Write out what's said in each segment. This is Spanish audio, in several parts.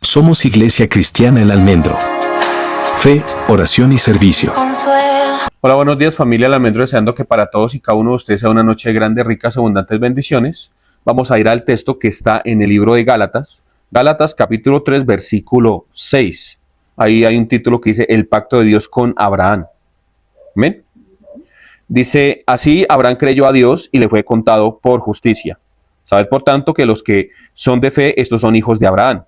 Somos Iglesia Cristiana El Almendro. Fe, oración y servicio. Hola, buenos días familia El Almendro, deseando que para todos y cada uno de ustedes sea una noche de grandes, ricas, abundantes bendiciones. Vamos a ir al texto que está en el libro de Gálatas, Gálatas capítulo 3, versículo 6. Ahí hay un título que dice el pacto de Dios con Abraham. ¿Amén? Dice, así Abraham creyó a Dios y le fue contado por justicia. Sabed por tanto que los que son de fe, estos son hijos de Abraham.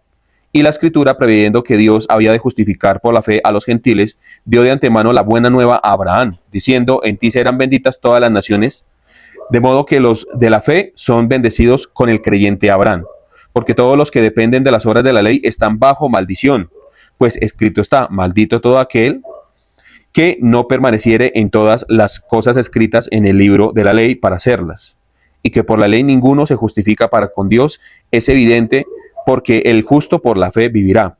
Y la Escritura, previendo que Dios había de justificar por la fe a los gentiles, dio de antemano la buena nueva a Abraham, diciendo, en ti serán benditas todas las naciones, de modo que los de la fe son bendecidos con el creyente Abraham. Porque todos los que dependen de las obras de la ley están bajo maldición, pues escrito está, maldito todo aquel que no permaneciere en todas las cosas escritas en el libro de la ley para hacerlas. Y que por la ley ninguno se justifica para con Dios, es evidente, porque el justo por la fe vivirá.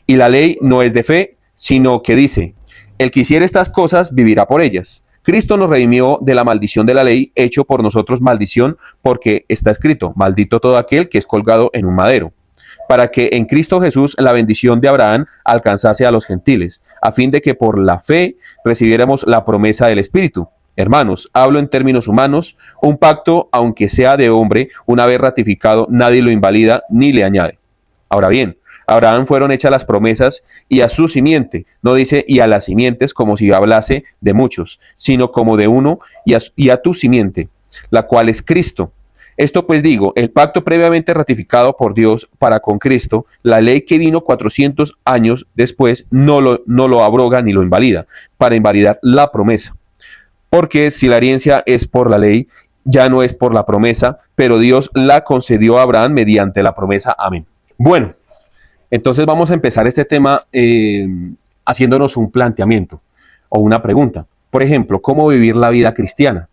Y la ley no es de fe, sino que dice, el que hiciere estas cosas vivirá por ellas. Cristo nos redimió de la maldición de la ley, hecho por nosotros maldición, porque está escrito, maldito todo aquel que es colgado en un madero, para que en Cristo Jesús la bendición de Abraham alcanzase a los gentiles, a fin de que por la fe recibiéramos la promesa del Espíritu. Hermanos, hablo en términos humanos, un pacto, aunque sea de hombre, una vez ratificado, nadie lo invalida ni le añade. Ahora bien, a Abraham fueron hechas las promesas y a su simiente, no dice y a las simientes como si hablase de muchos, sino como de uno y a tu simiente, la cual es Cristo. Esto pues digo, el pacto previamente ratificado por Dios para con Cristo, la ley que vino 400 años después, no lo abroga ni lo invalida, para invalidar la promesa. Porque si la herencia es por la ley, ya no es por la promesa, pero Dios la concedió a Abraham mediante la promesa. Amén. Bueno, entonces vamos a empezar este tema haciéndonos un planteamiento o una pregunta. Por ejemplo, ¿cómo vivir la vida cristiana?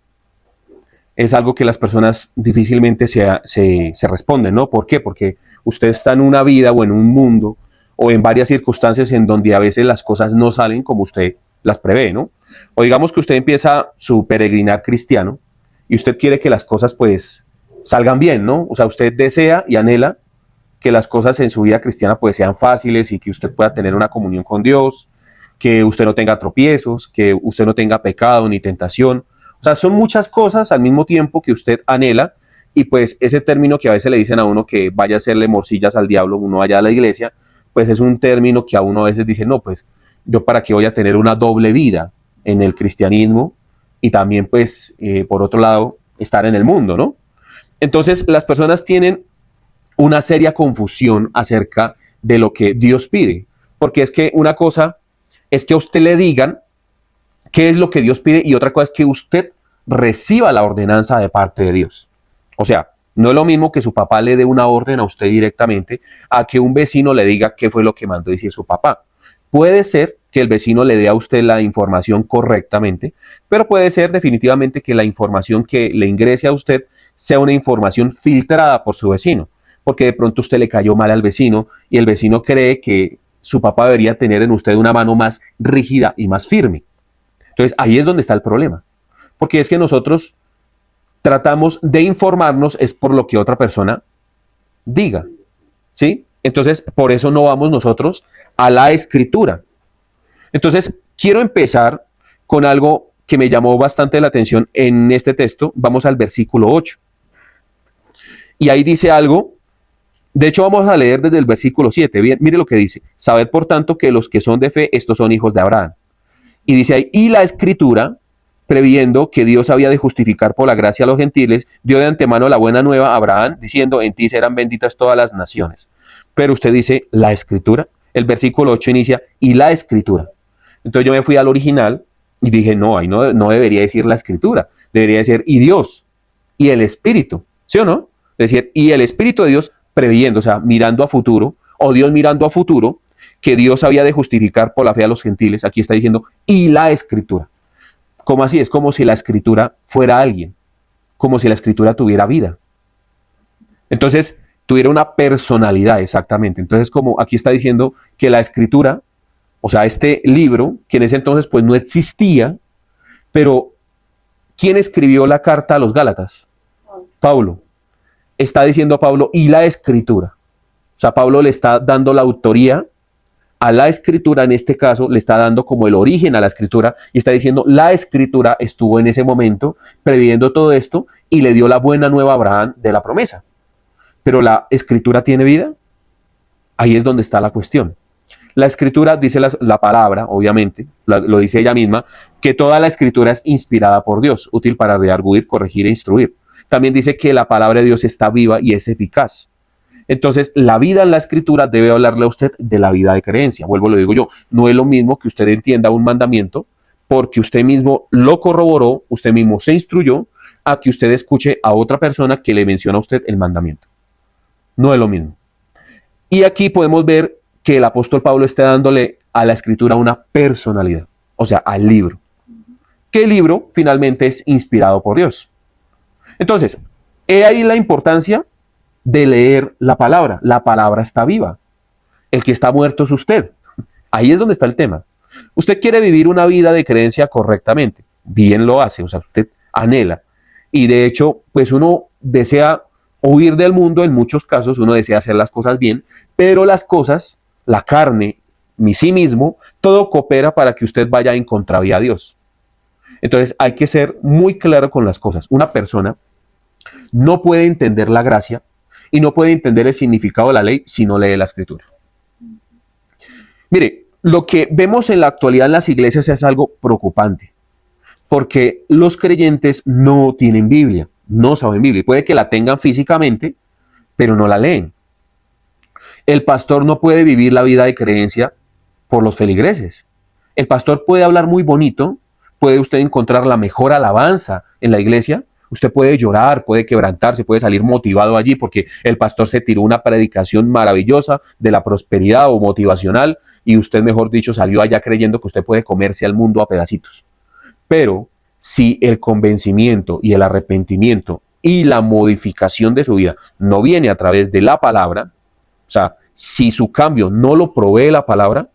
Es algo que las personas difícilmente se responden, ¿no? ¿Por qué? Porque usted está en una vida o en un mundo o en varias circunstancias en donde a veces las cosas no salen como usted las prevé, ¿no? O digamos que usted empieza su peregrinar cristiano y usted quiere que las cosas pues salgan bien, ¿no? O sea, usted desea y anhela que las cosas en su vida cristiana pues sean fáciles y que usted pueda tener una comunión con Dios, que usted no tenga tropiezos, que usted no tenga pecado ni tentación. O sea, son muchas cosas al mismo tiempo que usted anhela y pues ese término que a veces le dicen a uno que vaya a hacerle morcillas al diablo, uno vaya a la iglesia, pues es un término que a uno a veces dice, no, pues yo para qué voy a tener una doble vida en el cristianismo y también pues por otro lado estar en el mundo, ¿no? Entonces las personas tienen una seria confusión acerca de lo que Dios pide, porque es que una cosa es que a usted le digan qué es lo que Dios pide y otra cosa es que usted reciba la ordenanza de parte de Dios. O sea, no es lo mismo que su papá le dé una orden a usted directamente a que un vecino le diga qué fue lo que mandó decir su papá. Puede ser que el vecino le dé a usted la información correctamente, pero puede ser definitivamente que la información que le ingrese a usted sea una información filtrada por su vecino, porque de pronto usted le cayó mal al vecino y el vecino cree que su papá debería tener en usted una mano más rígida y más firme. Entonces ahí es donde está el problema, porque es que nosotros tratamos de informarnos es por lo que otra persona diga, ¿sí? Entonces por eso no vamos nosotros a la Escritura. Entonces, quiero empezar con algo que me llamó bastante la atención en este texto. Vamos al versículo 8. Y ahí dice algo. De hecho, vamos a leer desde el versículo 7. Bien, mire lo que dice. Sabed, por tanto, que los que son de fe, estos son hijos de Abraham. Y dice ahí, y la Escritura, previendo que Dios había de justificar por la gracia a los gentiles, dio de antemano la buena nueva a Abraham, diciendo, en ti serán benditas todas las naciones. Pero usted dice, la Escritura. El versículo 8 inicia, y la Escritura. Entonces yo me fui al original y dije, no, ahí no debería decir la Escritura, debería decir y Dios, y el Espíritu, ¿sí o no? Es decir, y el Espíritu de Dios previendo, o sea, mirando a futuro, o Dios mirando a futuro, que Dios había de justificar por la fe a los gentiles. Aquí está diciendo, y la Escritura. ¿Cómo así? Es como si la Escritura fuera alguien, como si la Escritura tuviera vida. Entonces, tuviera una personalidad, exactamente. Entonces, como aquí está diciendo que la Escritura, o sea, este libro, que en ese entonces pues no existía, pero ¿quién escribió la carta a los Gálatas? Pablo. Está diciendo Pablo, y la Escritura. O sea, Pablo le está dando la autoría a la escritura, en este caso, le está dando como el origen a la escritura y está diciendo, la escritura estuvo en ese momento previendo todo esto y le dio la buena nueva a Abraham de la promesa. Pero la escritura tiene vida. Ahí es donde está la cuestión. La escritura dice la palabra, obviamente, lo dice ella misma, que toda la escritura es inspirada por Dios, útil para redarguir, corregir e instruir. También dice que la palabra de Dios está viva y es eficaz. Entonces, la vida en la escritura debe hablarle a usted de la vida de creencia. Vuelvo, lo digo yo, no es lo mismo que usted entienda un mandamiento porque usted mismo lo corroboró, usted mismo se instruyó, a que usted escuche a otra persona que le menciona a usted el mandamiento. No es lo mismo. Y aquí podemos ver que el apóstol Pablo está dándole a la escritura una personalidad, o sea, al libro. Que el libro finalmente es inspirado por Dios. Entonces, he ahí la importancia de leer la palabra. La palabra está viva. El que está muerto es usted. Ahí es donde está el tema. Usted quiere vivir una vida de creencia correctamente. Bien lo hace, o sea, usted anhela. Y de hecho, pues uno desea huir del mundo, en muchos casos uno desea hacer las cosas bien, pero las cosas, la carne, sí mismo, todo coopera para que usted vaya en contravía a Dios. Entonces hay que ser muy claro con las cosas. Una persona no puede entender la gracia y no puede entender el significado de la ley si no lee la escritura. Mire, lo que vemos en la actualidad en las iglesias es algo preocupante, porque los creyentes no tienen Biblia, no saben Biblia. Puede que la tengan físicamente, pero no la leen. El pastor no puede vivir la vida de creencia por los feligreses. El pastor puede hablar muy bonito, puede usted encontrar la mejor alabanza en la iglesia, usted puede llorar, puede quebrantarse, puede salir motivado allí porque el pastor se tiró una predicación maravillosa de la prosperidad o motivacional y usted, mejor dicho, salió allá creyendo que usted puede comerse al mundo a pedacitos. Pero si el convencimiento y el arrepentimiento y la modificación de su vida no viene a través de la palabra, o sea, si su cambio no lo provee la palabra,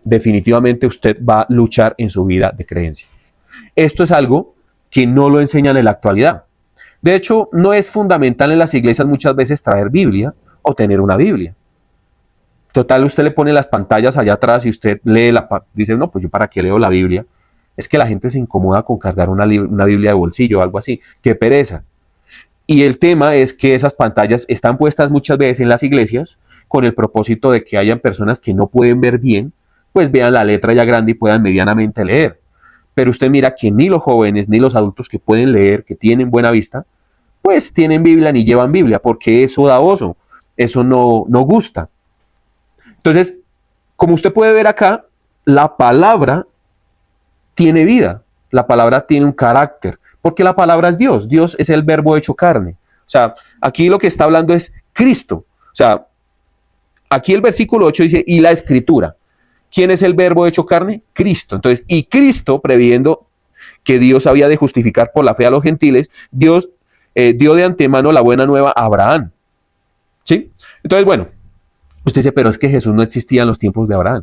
definitivamente usted va a luchar en su vida de creencia. Esto es algo que no lo enseñan en la actualidad. De hecho, no es fundamental en las iglesias muchas veces traer Biblia o tener una Biblia. Total, usted le pone las pantallas allá atrás y usted lee dice, no, pues yo para qué leo la Biblia. Es que la gente se incomoda con cargar una Biblia de bolsillo o algo así. ¡Qué pereza! Y el tema es que esas pantallas están puestas muchas veces en las iglesias con el propósito de que hayan personas que no pueden ver bien, pues vean la letra ya grande y puedan medianamente leer. Pero usted mira que ni los jóvenes ni los adultos que pueden leer, que tienen buena vista, pues tienen Biblia ni llevan Biblia, porque eso da oso, eso no gusta. Entonces, como usted puede ver acá, la palabra tiene vida, la palabra tiene un carácter, porque la palabra es Dios, Dios es el verbo hecho carne. O sea, aquí lo que está hablando es Cristo. O sea, aquí el versículo 8 dice, y la escritura. ¿Quién es el verbo hecho carne? Cristo. Entonces, y Cristo, previendo que Dios había de justificar por la fe a los gentiles, Dios dio de antemano la buena nueva a Abraham. ¿Sí? Entonces, bueno, usted dice, pero es que Jesús no existía en los tiempos de Abraham.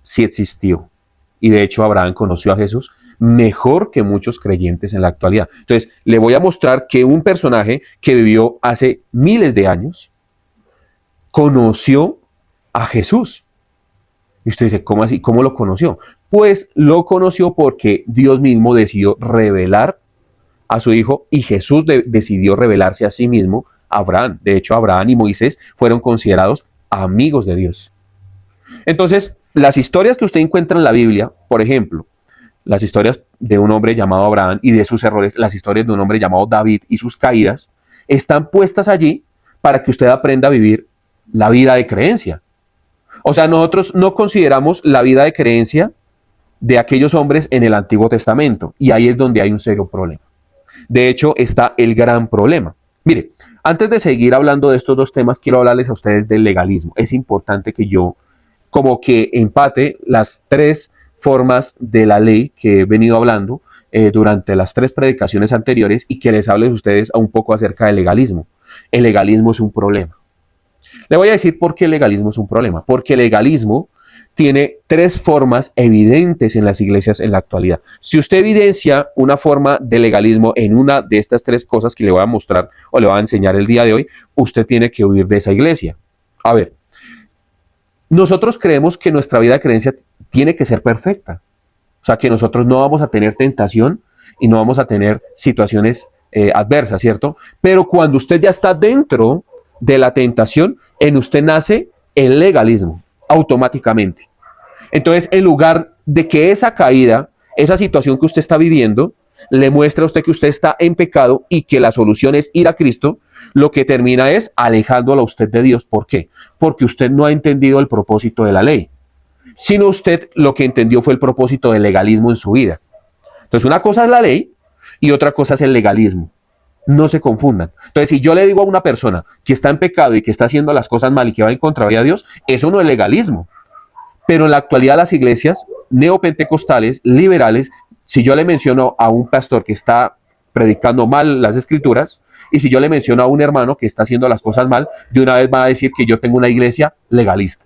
Sí existió. Y de hecho, Abraham conoció a Jesús mejor que muchos creyentes en la actualidad. Entonces, le voy a mostrar que un personaje que vivió hace miles de años conoció a Jesús. Y usted dice, ¿cómo así? ¿Cómo lo conoció? Pues lo conoció porque Dios mismo decidió revelar a su hijo y Jesús decidió revelarse a sí mismo a Abraham. De hecho, Abraham y Moisés fueron considerados amigos de Dios. Entonces, las historias que usted encuentra en la Biblia, por ejemplo, las historias de un hombre llamado Abraham y de sus errores, las historias de un hombre llamado David y sus caídas, están puestas allí para que usted aprenda a vivir la vida de creencia. O sea, nosotros no consideramos la vida de creencia de aquellos hombres en el Antiguo Testamento, y ahí es donde hay un serio problema. De hecho, está el gran problema. Mire, antes de seguir hablando de estos dos temas, quiero hablarles a ustedes del legalismo. Es importante que yo como que empate las tres formas de la ley que he venido hablando durante las tres predicaciones anteriores y que les hable a ustedes un poco acerca del legalismo. El legalismo es un problema. Le voy a decir por qué el legalismo es un problema. Porque el legalismo tiene tres formas evidentes en las iglesias en la actualidad. Si usted evidencia una forma de legalismo en una de estas tres cosas que le voy a mostrar o le voy a enseñar el día de hoy, usted tiene que huir de esa iglesia. A ver, nosotros creemos que nuestra vida de creencia tiene que ser perfecta. O sea, que nosotros no vamos a tener tentación y no vamos a tener situaciones adversas, ¿cierto? Pero cuando usted ya está dentro de la tentación, en usted nace el legalismo automáticamente. Entonces, en lugar de que esa caída, esa situación que usted está viviendo, le muestre a usted que usted está en pecado y que la solución es ir a Cristo, lo que termina es alejándolo a usted de Dios. ¿Por qué? Porque usted no ha entendido el propósito de la ley, sino usted lo que entendió fue el propósito del legalismo en su vida. Entonces, una cosa es la ley y otra cosa es el legalismo. No se confundan. Entonces, si yo le digo a una persona que está en pecado y que está haciendo las cosas mal y que va en contra de Dios, eso no es legalismo. Pero en la actualidad las iglesias neopentecostales, liberales, si yo le menciono a un pastor que está predicando mal las escrituras, y si yo le menciono a un hermano que está haciendo las cosas mal, de una vez va a decir que yo tengo una iglesia legalista.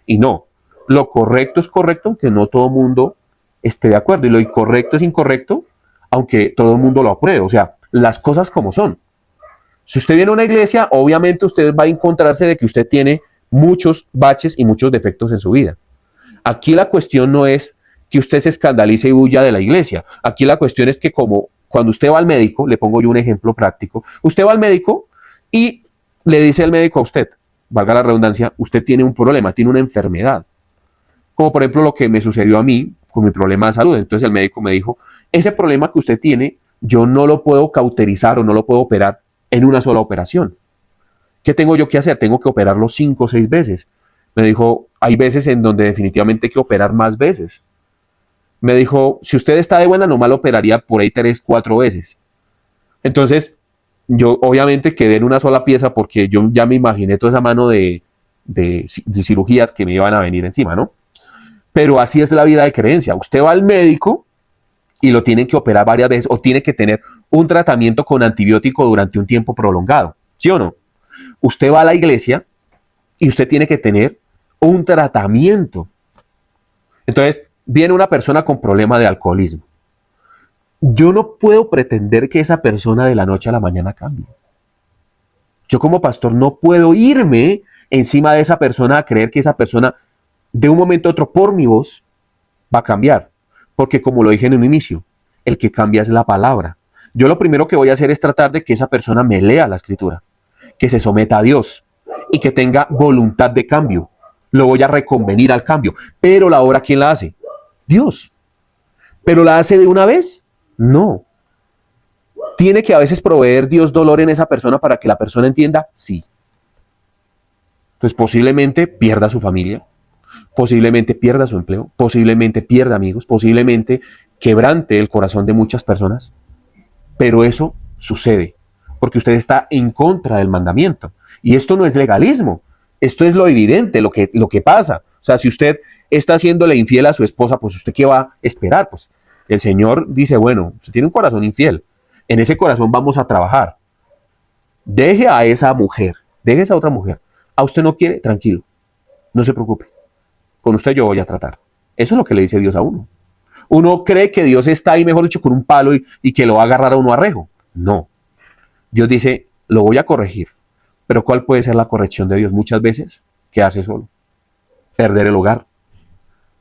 Y no, lo correcto es correcto, aunque no todo el mundo esté de acuerdo, y lo incorrecto es incorrecto, aunque todo el mundo lo apruebe. O sea, las cosas como son. Si usted viene a una iglesia, obviamente usted va a encontrarse de que usted tiene muchos baches y muchos defectos en su vida. Aquí la cuestión no es que usted se escandalice y huya de la iglesia. Aquí la cuestión es que como cuando usted va al médico, le pongo yo un ejemplo práctico, usted va al médico y le dice al médico a usted, valga la redundancia, usted tiene un problema, tiene una enfermedad. Como por ejemplo lo que me sucedió a mí con mi problema de salud. Entonces el médico me dijo, ese problema que usted tiene, yo no lo puedo cauterizar o no lo puedo operar en una sola operación. ¿Qué tengo yo que hacer? Tengo que operarlo 5 o 6 veces. Me dijo, hay veces en donde definitivamente hay que operar más veces. Me dijo, si usted está de buena, nomás lo operaría por ahí 3, 4 veces. Entonces, yo obviamente quedé en una sola pieza porque yo ya me imaginé toda esa mano de cirugías que me iban a venir encima, ¿no? Pero así es la vida de creencia. Usted va al médico y lo tienen que operar varias veces o tiene que tener un tratamiento con antibiótico durante un tiempo prolongado, ¿sí o no? Usted va a la iglesia y usted tiene que tener un tratamiento. Entonces, viene una persona con problema de alcoholismo. Yo no puedo pretender que esa persona de la noche a la mañana cambie. Yo como pastor no puedo irme encima de esa persona a creer que esa persona de un momento a otro por mi voz va a cambiar. Porque como lo dije en un inicio, el que cambia es la palabra. Yo lo primero que voy a hacer es tratar de que esa persona me lea la escritura, que se someta a Dios y que tenga voluntad de cambio. Lo voy a reconvenir al cambio. Pero la obra, ¿quién la hace? Dios. ¿Pero la hace de una vez? No. ¿Tiene que a veces proveer Dios dolor en esa persona para que la persona entienda? Sí. Entonces posiblemente pierda su familia, posiblemente pierda su empleo, posiblemente pierda amigos, posiblemente quebrante el corazón de muchas personas, pero eso sucede porque usted está en contra del mandamiento. Y esto no es legalismo, esto es lo evidente, lo que pasa. O sea, si usted está haciéndole infiel a su esposa, pues usted ¿qué va a esperar? Pues el Señor dice, bueno, usted tiene un corazón infiel, en ese corazón vamos a trabajar. Deje a esa mujer, deje a esa otra mujer. A usted no quiere, tranquilo, no se preocupe. Con usted yo voy a tratar. Eso es lo que le dice Dios a uno. Uno cree que Dios está ahí, mejor dicho, con un palo y que lo va a agarrar a uno a rejo. No. Dios dice, lo voy a corregir. Pero ¿cuál puede ser la corrección de Dios? Muchas veces, ¿qué hace solo? Perder el hogar.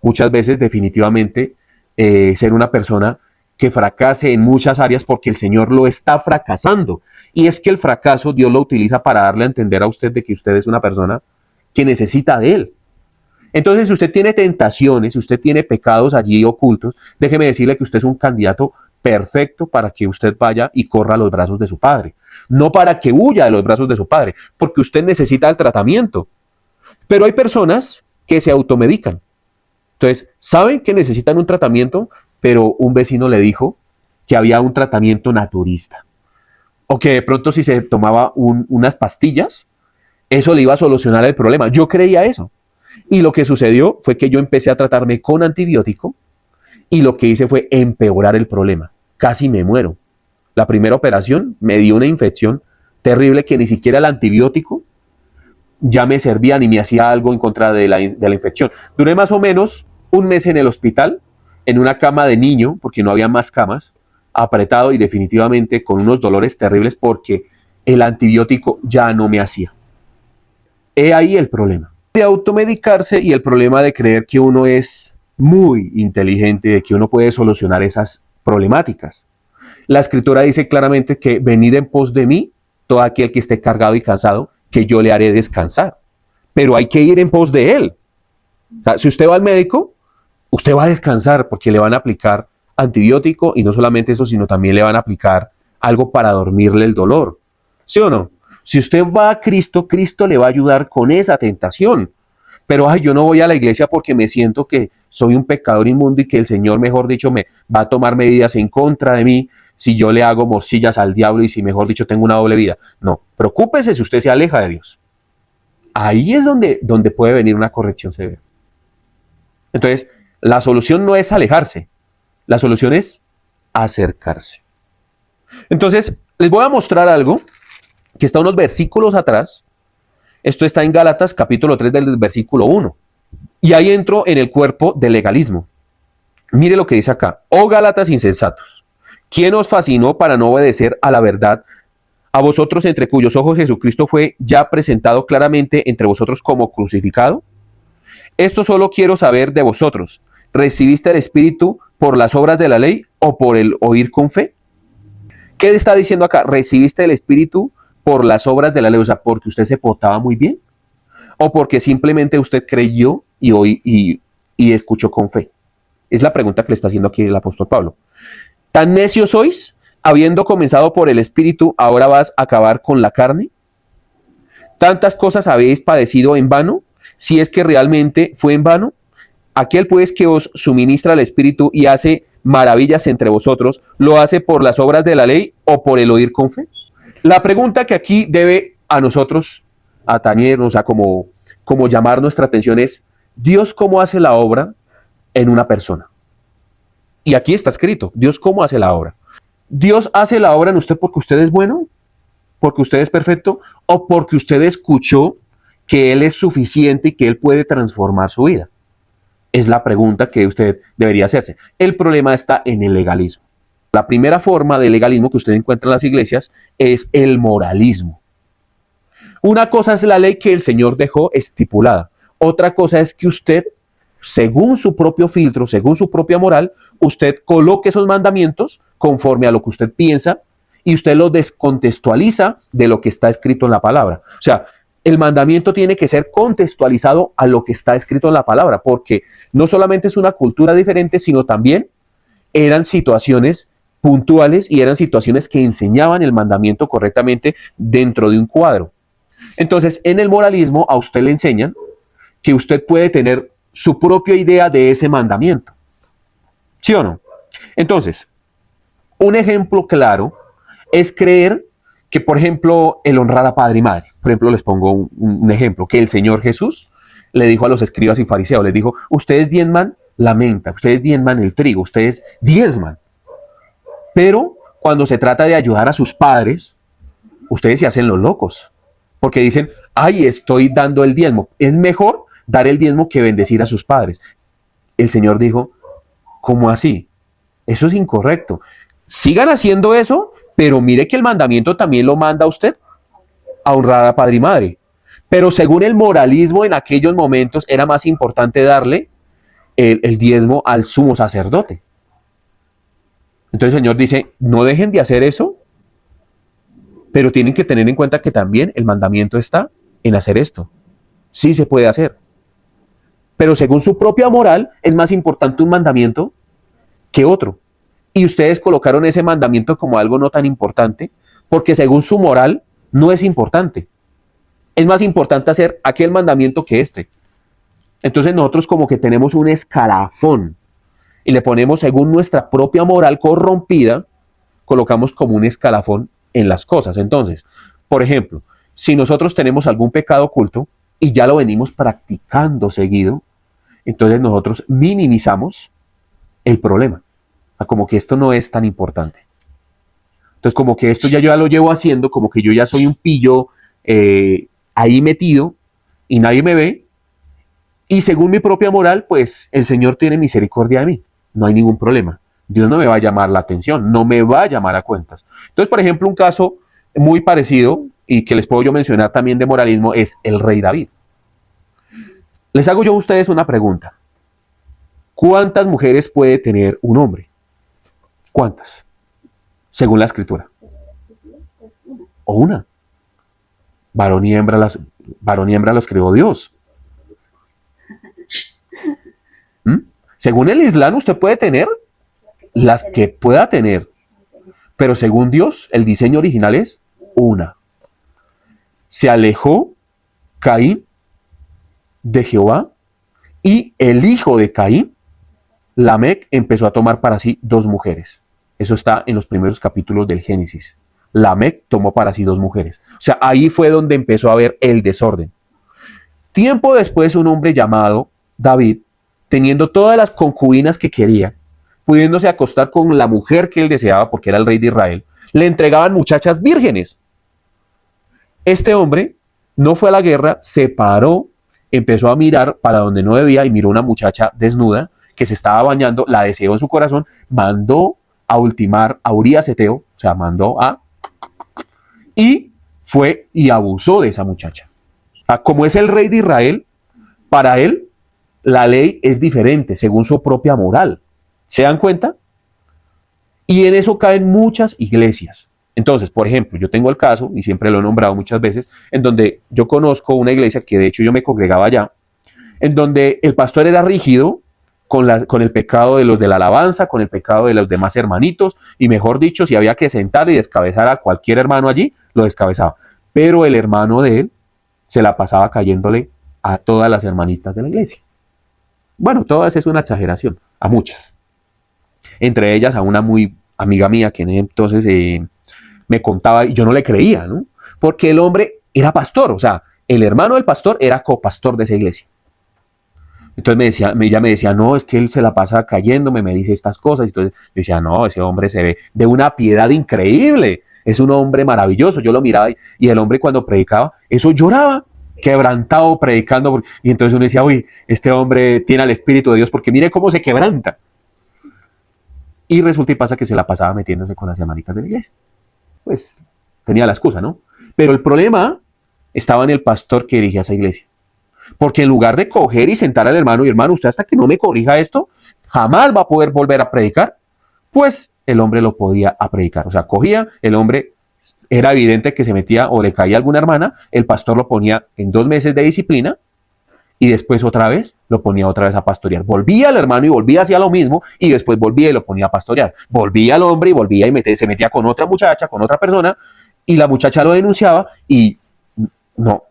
Muchas veces, definitivamente, ser una persona que fracase en muchas áreas porque el Señor lo está fracasando. Y es que el fracaso Dios lo utiliza para darle a entender a usted de que usted es una persona que necesita de Él. Entonces, si usted tiene tentaciones, si usted tiene pecados allí ocultos, déjeme decirle que usted es un candidato perfecto para que usted vaya y corra a los brazos de su Padre. No para que huya de los brazos de su Padre, porque usted necesita el tratamiento. Pero hay personas que se automedican. Entonces, saben que necesitan un tratamiento, pero un vecino le dijo que había un tratamiento naturista. O que de pronto si se tomaba unas pastillas, eso le iba a solucionar el problema. Yo creía eso. Y lo que sucedió fue que yo empecé a tratarme con antibiótico y lo que hice fue empeorar el problema. Casi me muero. La primera operación me dio una infección terrible que ni siquiera el antibiótico ya me servían y me hacía algo en contra de la infección. Duré más o menos un mes en el hospital, en una cama de niño, porque no había más camas, apretado y definitivamente con unos dolores terribles porque el antibiótico ya no me hacía. He ahí el problema de automedicarse y el problema de creer que uno es muy inteligente, de que uno puede solucionar esas problemáticas. La escritura dice claramente que venid en pos de mí, todo aquel que esté cargado y cansado, que yo le haré descansar. Pero hay que ir en pos de él. O sea, si usted va al médico, usted va a descansar porque le van a aplicar antibiótico y no solamente eso, sino también le van a aplicar algo para dormirle el dolor. ¿Sí o no? Si usted va a Cristo, Cristo le va a ayudar con esa tentación. Pero ay, yo no voy a la iglesia porque me siento que soy un pecador inmundo y que el Señor, mejor dicho, me va a tomar medidas en contra de mí si yo le hago morcillas al diablo y si, mejor dicho, tengo una doble vida. No, preocúpese si usted se aleja de Dios. Ahí es donde puede venir una corrección severa. Entonces, la solución no es alejarse, la solución es acercarse. Entonces, les voy a mostrar algo que está unos versículos atrás. Esto está en Gálatas capítulo 3 del versículo 1. Y ahí entro en el cuerpo del legalismo. Mire lo que dice acá. Oh Gálatas insensatos, ¿quién os fascinó para no obedecer a la verdad? A vosotros entre cuyos ojos Jesucristo fue ya presentado claramente entre vosotros como crucificado. Esto solo quiero saber de vosotros. ¿Recibiste el Espíritu por las obras de la ley o por el oír con fe? ¿Qué está diciendo acá? ¿Recibiste el Espíritu por las obras de la ley? O sea, porque usted se portaba muy bien. ¿O porque simplemente usted creyó y escuchó con fe? Es la pregunta que le está haciendo aquí el apóstol Pablo. ¿Tan necios sois? Habiendo comenzado por el Espíritu, ¿ahora vas a acabar con la carne? ¿Tantas cosas habéis padecido en vano? Si es que realmente fue en vano. Aquel pues que os suministra el Espíritu y hace maravillas entre vosotros, ¿lo hace por las obras de la ley o por el oír con fe? La pregunta que aquí debe a nosotros atañernos, a como llamar nuestra atención es, ¿Dios cómo hace la obra en una persona? Y aquí está escrito, Dios cómo hace la obra. ¿Dios hace la obra en usted porque usted es bueno? ¿Porque usted es perfecto? ¿O porque usted escuchó que Él es suficiente y que Él puede transformar su vida? Es la pregunta que usted debería hacerse. El problema está en el legalismo. La primera forma de legalismo que usted encuentra en las iglesias es el moralismo. Una cosa es la ley que el Señor dejó estipulada. Otra cosa es que usted, según su propio filtro, según su propia moral, usted coloque esos mandamientos conforme a lo que usted piensa y usted lo descontextualiza de lo que está escrito en la palabra. O sea, el mandamiento tiene que ser contextualizado a lo que está escrito en la palabra, porque no solamente es una cultura diferente, sino también eran situaciones puntuales y eran situaciones que enseñaban el mandamiento correctamente dentro de un cuadro. Entonces, en el moralismo a usted le enseñan que usted puede tener su propia idea de ese mandamiento. ¿Sí o no? Entonces, un ejemplo claro es creer que, por ejemplo, el honrar a padre y madre. Por ejemplo, les pongo un ejemplo, que el Señor Jesús le dijo a los escribas y fariseos, les dijo, ustedes diezman la menta, ustedes diezman el trigo, ustedes diezman. Pero cuando se trata de ayudar a sus padres, ustedes se hacen los locos, porque dicen, ay, estoy dando el diezmo. Es mejor dar el diezmo que bendecir a sus padres. El Señor dijo, ¿cómo así? Eso es incorrecto. Sigan haciendo eso, pero mire que el mandamiento también lo manda a usted a honrar a padre y madre. Pero según el moralismo en aquellos momentos era más importante darle el diezmo al sumo sacerdote. Entonces el Señor dice, no dejen de hacer eso, pero tienen que tener en cuenta que también el mandamiento está en hacer esto. Sí se puede hacer. Pero según su propia moral, es más importante un mandamiento que otro. Y ustedes colocaron ese mandamiento como algo no tan importante, porque según su moral, no es importante. Es más importante hacer aquel mandamiento que este. Entonces nosotros como que tenemos un escalafón y le ponemos, según nuestra propia moral corrompida, colocamos como un escalafón en las cosas. Entonces, por ejemplo, si nosotros tenemos algún pecado oculto y ya lo venimos practicando seguido, entonces nosotros minimizamos el problema. Como que esto no es tan importante. Entonces, como que esto ya yo ya lo llevo haciendo, como que yo ya soy un pillo ahí metido, y nadie me ve, y según mi propia moral, pues el Señor tiene misericordia de mí, no hay ningún problema. Dios no me va a llamar la atención, no me va a llamar a cuentas. Entonces, por ejemplo, un caso muy parecido y que les puedo yo mencionar también de moralismo es el rey David. Les hago yo a ustedes una pregunta. ¿Cuántas mujeres puede tener un hombre? ¿Cuántas? Según la escritura. O una. Varón y hembra lo escribió Dios. ¿Mm? Según el Islam usted puede tener las que pueda tener, pero según Dios el diseño original es una. Se alejó Caín de Jehová y el hijo de Caín, Lamec, empezó a tomar para sí dos mujeres. Eso está en los primeros capítulos del Génesis. Lamec tomó para sí dos mujeres. O sea, ahí fue donde empezó a haber el desorden. Tiempo después, un hombre llamado David, teniendo todas las concubinas que quería, pudiéndose acostar con la mujer que él deseaba, porque era el rey de Israel, le entregaban muchachas vírgenes. Este hombre no fue a la guerra, se paró, empezó a mirar para donde no debía y miró una muchacha desnuda que se estaba bañando, la deseó en su corazón, mandó a ultimar a Urías Eteo, o sea, y fue y abusó de esa muchacha. Como es el rey de Israel, para él la ley es diferente según su propia moral. ¿Se dan cuenta? Y en eso caen muchas iglesias. Entonces, por ejemplo, yo tengo el caso, y siempre lo he nombrado muchas veces, en donde yo conozco una iglesia que de hecho yo me congregaba allá, en donde el pastor era rígido con el pecado de los de la alabanza, con el pecado de los demás hermanitos, y mejor dicho, si había que sentar y descabezar a cualquier hermano allí, lo descabezaba. Pero el hermano de él se la pasaba cayéndole a todas las hermanitas de la iglesia. Bueno, todas es una exageración, a muchas. Entre ellas a una muy amiga mía que entonces me contaba, y yo no le creía, ¿no? Porque el hombre era pastor, o sea, el hermano del pastor era copastor de esa iglesia. Entonces ella me decía, no, es que él se la pasa cayéndome, me dice estas cosas. Entonces yo decía, no, ese hombre se ve de una piedad increíble, es un hombre maravilloso. Yo lo miraba y el hombre cuando predicaba, eso lloraba, quebrantado predicando. Y entonces uno decía, uy, este hombre tiene al Espíritu de Dios porque mire cómo se quebranta. Y resulta y pasa que se la pasaba metiéndose con las hermanitas de la iglesia. Pues tenía la excusa, ¿no? Pero el problema estaba en el pastor que dirigía esa iglesia. Porque en lugar de coger y sentar al hermano, y hermano, usted hasta que no me corrija esto, jamás va a poder volver a predicar, pues el hombre lo podía a predicar. O sea, cogía, el hombre, era evidente que se metía o le caía a alguna hermana, el pastor lo ponía en 2 meses de disciplina, y después otra vez lo ponía otra vez a pastorear. Volvía el hermano y volvía hacia lo mismo, y después volvía y lo ponía a pastorear. Volvía el hombre y volvía y se metía con otra muchacha, con otra persona, y la muchacha lo denunciaba, y no.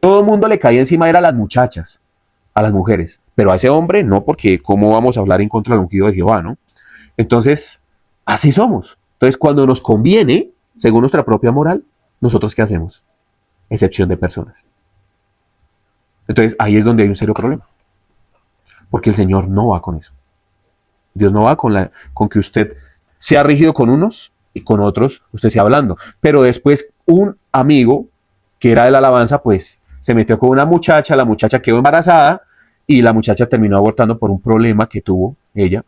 Todo el mundo le caía encima, era a las muchachas, a las mujeres, pero a ese hombre no, porque ¿cómo vamos a hablar en contra del ungido de Jehová, no? Entonces, así somos. Entonces, cuando nos conviene, según nuestra propia moral, ¿nosotros qué hacemos? Excepción de personas. Entonces, ahí es donde hay un serio problema, porque el Señor no va con eso. Dios no va con que usted sea rígido con unos y con otros usted sea hablando. Pero después un amigo que era de la alabanza, pues se metió con una muchacha, la muchacha quedó embarazada y la muchacha terminó abortando por un problema que tuvo ella.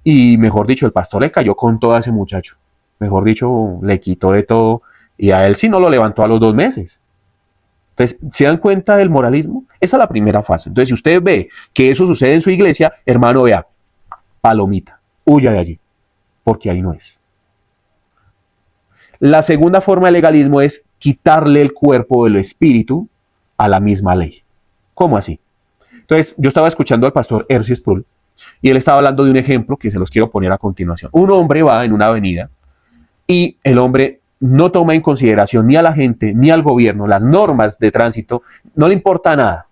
Y mejor dicho, el pastor le cayó con todo a ese muchacho. Mejor dicho, le quitó de todo y a él sí no lo levantó a los 2 meses. Entonces, ¿se dan cuenta del moralismo? Esa es la primera fase. Entonces, si usted ve que eso sucede en su iglesia, hermano, vea, palomita, huya de allí, porque ahí no es. La segunda forma de legalismo es quitarle el cuerpo del espíritu a la misma ley. ¿Cómo así? Entonces, yo estaba escuchando al pastor R.C. Sproul y él estaba hablando de un ejemplo que se los quiero poner a continuación. Un hombre va en una avenida y el hombre no toma en consideración ni a la gente ni al gobierno, las normas de tránsito, no le importa nada.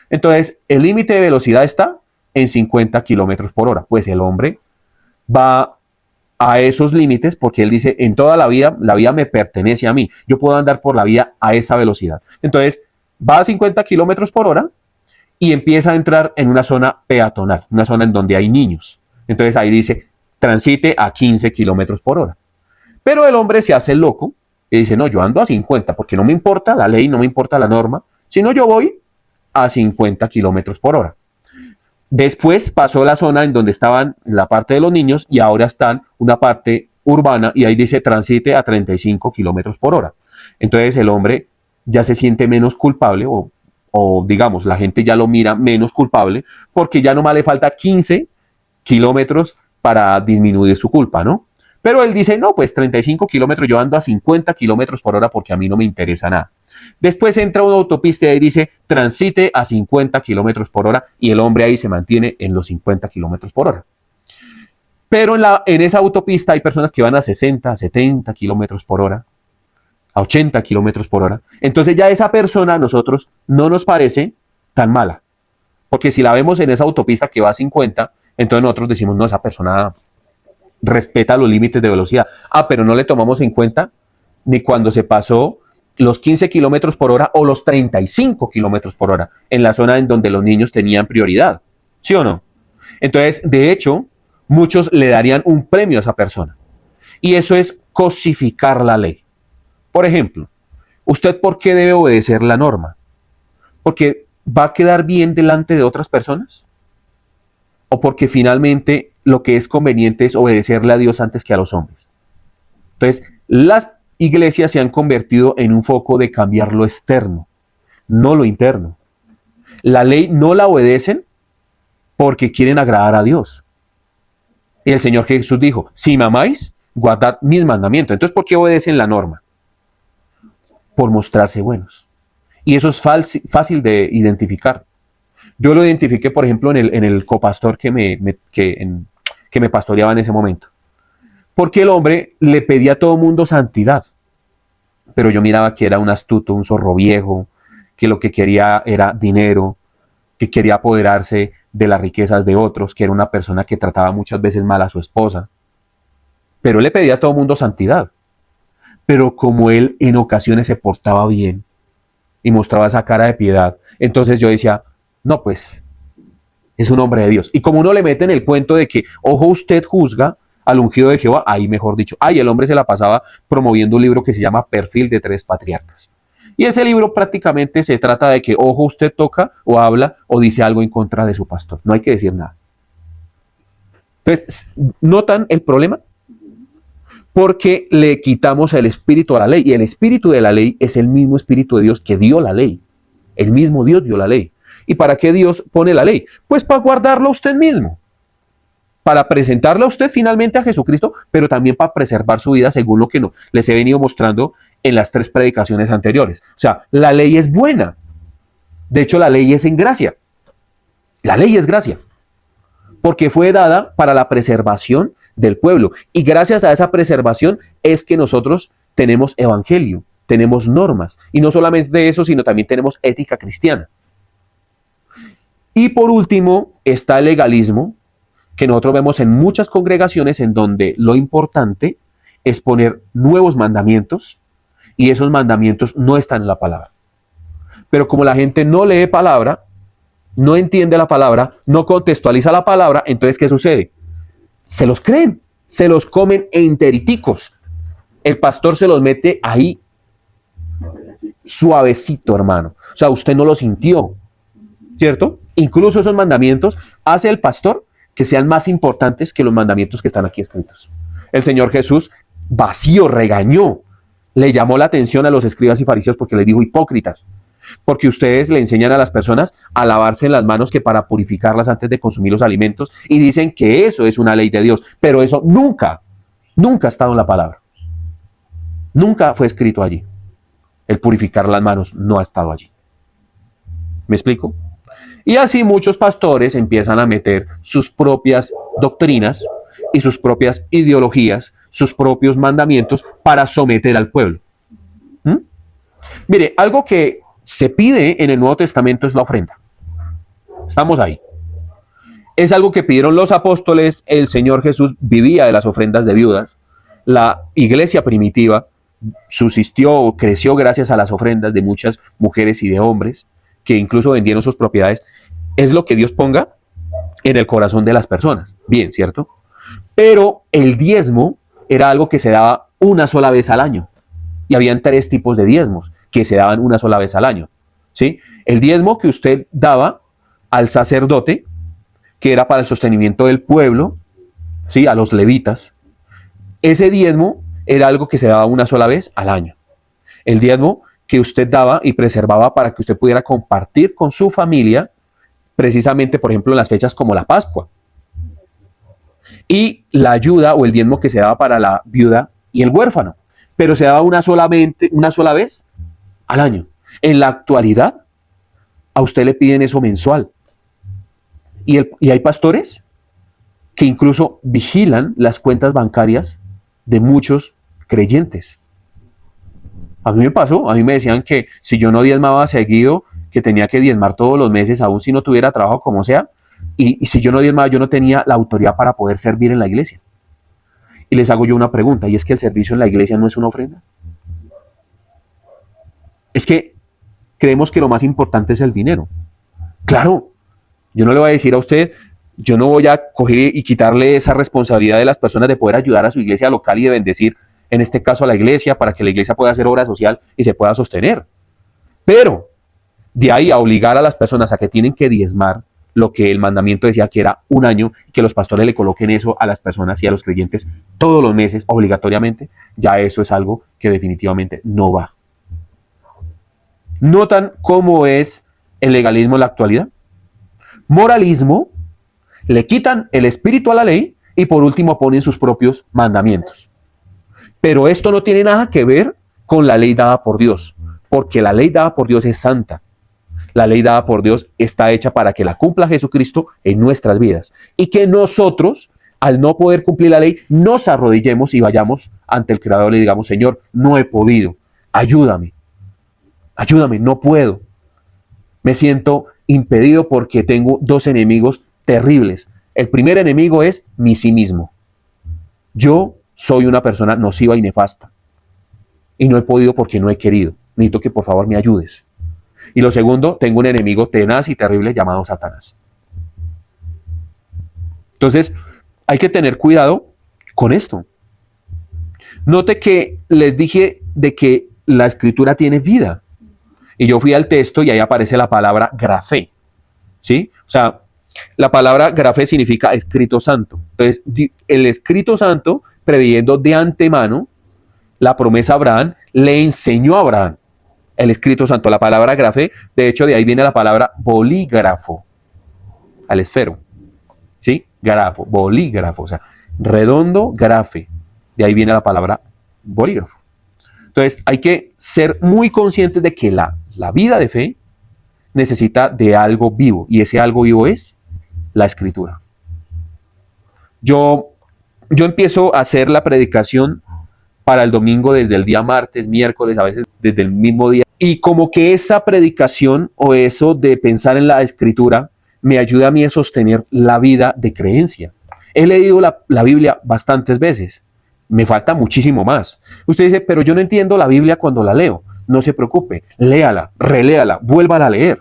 Entonces, el límite de velocidad está en 50 kilómetros por hora. Pues el hombre va a esos límites porque él dice, en toda la vida me pertenece a mí. Yo puedo andar por la vía a esa velocidad. Entonces, va a 50 kilómetros por hora y empieza a entrar en una zona peatonal, una zona en donde hay niños. Entonces, ahí dice, transite a 15 kilómetros por hora. Pero el hombre se hace loco y dice, no, yo ando a 50 porque no me importa la ley, no me importa la norma, sino yo voy a 50 kilómetros por hora. Después pasó la zona en donde estaban la parte de los niños y ahora están una parte urbana y ahí dice transite a 35 kilómetros por hora. Entonces el hombre ya se siente menos culpable o digamos, la gente ya lo mira menos culpable porque ya nomás le falta 15 kilómetros para disminuir su culpa, ¿no? Pero él dice, no, pues 35 kilómetros, yo ando a 50 kilómetros por hora porque a mí no me interesa nada. Después entra una autopista y ahí dice, transite a 50 kilómetros por hora y el hombre ahí se mantiene en los 50 kilómetros por hora. Pero en esa autopista hay personas que van a 60, 70 kilómetros por hora, a 80 kilómetros por hora. Entonces ya esa persona a nosotros no nos parece tan mala. Porque si la vemos en esa autopista que va a 50, entonces nosotros decimos, no, esa persona respeta los límites de velocidad. Pero no le tomamos en cuenta ni cuando se pasó los 15 kilómetros por hora o los 35 kilómetros por hora en la zona en donde los niños tenían prioridad. ¿Sí o no? Entonces, de hecho, muchos le darían un premio a esa persona. Y eso es cosificar la ley. Por ejemplo, ¿usted por qué debe obedecer la norma? ¿Porque va a quedar bien delante de otras personas? ¿O porque finalmente lo que es conveniente es obedecerle a Dios antes que a los hombres? Entonces, las iglesias se han convertido en un foco de cambiar lo externo, no lo interno. La ley no la obedecen porque quieren agradar a Dios. Y el Señor Jesús dijo, si me amáis, guardad mis mandamientos. Entonces, ¿por qué obedecen la norma? Por mostrarse buenos. Y eso es fácil de identificar. Yo lo identifiqué, por ejemplo, en el copastor que me pastoreaba en ese momento. Porque el hombre le pedía a todo mundo santidad. Pero yo miraba que era un astuto, un zorro viejo, que lo que quería era dinero, que quería apoderarse de las riquezas de otros, que era una persona que trataba muchas veces mal a su esposa. Pero él le pedía a todo mundo santidad. Pero como él en ocasiones se portaba bien y mostraba esa cara de piedad, entonces yo decía, no, pues es un hombre de Dios. Y como uno le mete en el cuento de que, ojo, usted juzga al ungido de Jehová, ahí mejor dicho, el hombre se la pasaba promoviendo un libro que se llama Perfil de 3 Patriarcas. Y ese libro prácticamente se trata de que, ojo, usted toca o habla o dice algo en contra de su pastor. No hay que decir nada. Entonces, ¿notan el problema? Porque le quitamos el espíritu a la ley. Y el espíritu de la ley es el mismo espíritu de Dios que dio la ley. El mismo Dios dio la ley. ¿Y para qué Dios pone la ley? Pues para guardarlo a usted mismo. Para presentarle a usted finalmente a Jesucristo, pero también para preservar su vida según lo que les he venido mostrando en las 3 predicaciones anteriores. O sea, la ley es buena. De hecho, la ley es en gracia. La ley es gracia. Porque fue dada para la preservación del pueblo. Y gracias a esa preservación es que nosotros tenemos evangelio, tenemos normas. Y no solamente eso, sino también tenemos ética cristiana. Y por último está el legalismo, que nosotros vemos en muchas congregaciones en donde lo importante es poner nuevos mandamientos y esos mandamientos no están en la palabra. Pero como la gente no lee palabra, no entiende la palabra, no contextualiza la palabra, entonces ¿qué sucede? Se los creen, se los comen enteriticos. El pastor se los mete ahí suavecito, hermano. O sea, usted no lo sintió, ¿cierto? Incluso esos mandamientos hace el pastor que sean más importantes que los mandamientos que están aquí escritos. El Señor Jesús vació, regañó, le llamó la atención a los escribas y fariseos porque les dijo hipócritas, porque ustedes le enseñan a las personas a lavarse las manos que para purificarlas antes de consumir los alimentos y dicen que eso es una ley de Dios, pero eso nunca ha estado en la palabra. Nunca fue escrito allí. El purificar las manos no ha estado allí. ¿Me explico? Y así muchos pastores empiezan a meter sus propias doctrinas y sus propias ideologías, sus propios mandamientos para someter al pueblo. Mire, algo que se pide en el Nuevo Testamento es la ofrenda. Estamos ahí. Es algo que pidieron los apóstoles, el Señor Jesús vivía de las ofrendas de viudas, la iglesia primitiva subsistió, creció gracias a las ofrendas de muchas mujeres y de hombres, que incluso vendieron sus propiedades. Es lo que Dios ponga en el corazón de las personas. Bien, ¿cierto? Pero el diezmo era algo que se daba una sola vez al año. Y habían 3 tipos de diezmos que se daban una sola vez al año. ¿sí? El diezmo que usted daba al sacerdote, que era para el sostenimiento del pueblo, ¿sí? A los levitas, ese diezmo era algo que se daba una sola vez al año. El diezmo que usted daba y preservaba para que usted pudiera compartir con su familia, precisamente, por ejemplo, en las fechas como la Pascua. Y la ayuda o el diezmo que se daba para la viuda y el huérfano, pero se daba una sola vez al año. En la actualidad, a usted le piden eso mensual. Y hay pastores que incluso vigilan las cuentas bancarias de muchos creyentes. A mí me pasó, a mí me decían que si yo no diezmaba seguido, que tenía que diezmar todos los meses, aun si no tuviera trabajo como sea, y si yo no diezmaba, yo no tenía la autoridad para poder servir en la iglesia. Y les hago yo una pregunta, y es que el servicio en la iglesia no es una ofrenda. Es que creemos que lo más importante es el dinero. Claro, yo no le voy a decir a usted, yo no voy a coger y quitarle esa responsabilidad de las personas de poder ayudar a su iglesia local y de bendecir, en este caso a la iglesia, para que la iglesia pueda hacer obra social y se pueda sostener. Pero de ahí a obligar a las personas a que tienen que diezmar lo que el mandamiento decía que era un año, que los pastores le coloquen eso a las personas y a los creyentes todos los meses obligatoriamente, ya eso es algo que definitivamente no va. ¿Notan cómo es el legalismo en la actualidad? Moralismo, le quitan el espíritu a la ley y por último ponen sus propios mandamientos. Pero esto no tiene nada que ver con la ley dada por Dios, porque la ley dada por Dios es santa. La ley dada por Dios está hecha para que la cumpla Jesucristo en nuestras vidas. Y que nosotros, al no poder cumplir la ley, nos arrodillemos y vayamos ante el Creador y le digamos, Señor, no he podido, ayúdame, no puedo. Me siento impedido porque tengo dos enemigos terribles. El primer enemigo es mi sí mismo. Yo soy una persona nociva y nefasta. Y no he podido porque no he querido. Necesito que por favor me ayudes. Y lo segundo, tengo un enemigo tenaz y terrible llamado Satanás. Entonces, hay que tener cuidado con esto. Note que les dije de que la escritura tiene vida. Y yo fui al texto y ahí aparece la palabra grafé. ¿Sí? O sea, la palabra grafé significa escrito santo. Entonces, el escrito santo, previendo de antemano la promesa a Abraham, le enseñó a Abraham el escrito santo. La palabra grafé, de hecho, de ahí viene la palabra bolígrafo, al esfero. ¿Sí? Grafo, bolígrafo, o sea, redondo, grafe. De ahí viene la palabra bolígrafo. Entonces, hay que ser muy conscientes de que la vida de fe necesita de algo vivo, y ese algo vivo es la escritura. Yo empiezo a hacer la predicación para el domingo desde el día martes, miércoles, a veces desde el mismo día, y como que esa predicación o eso de pensar en la escritura me ayuda a mí a sostener la vida de creencia. He leído la Biblia bastantes veces, me falta muchísimo más. Usted dice, pero yo no entiendo la Biblia cuando la leo. No se preocupe, léala, reléala, vuélvala a leer.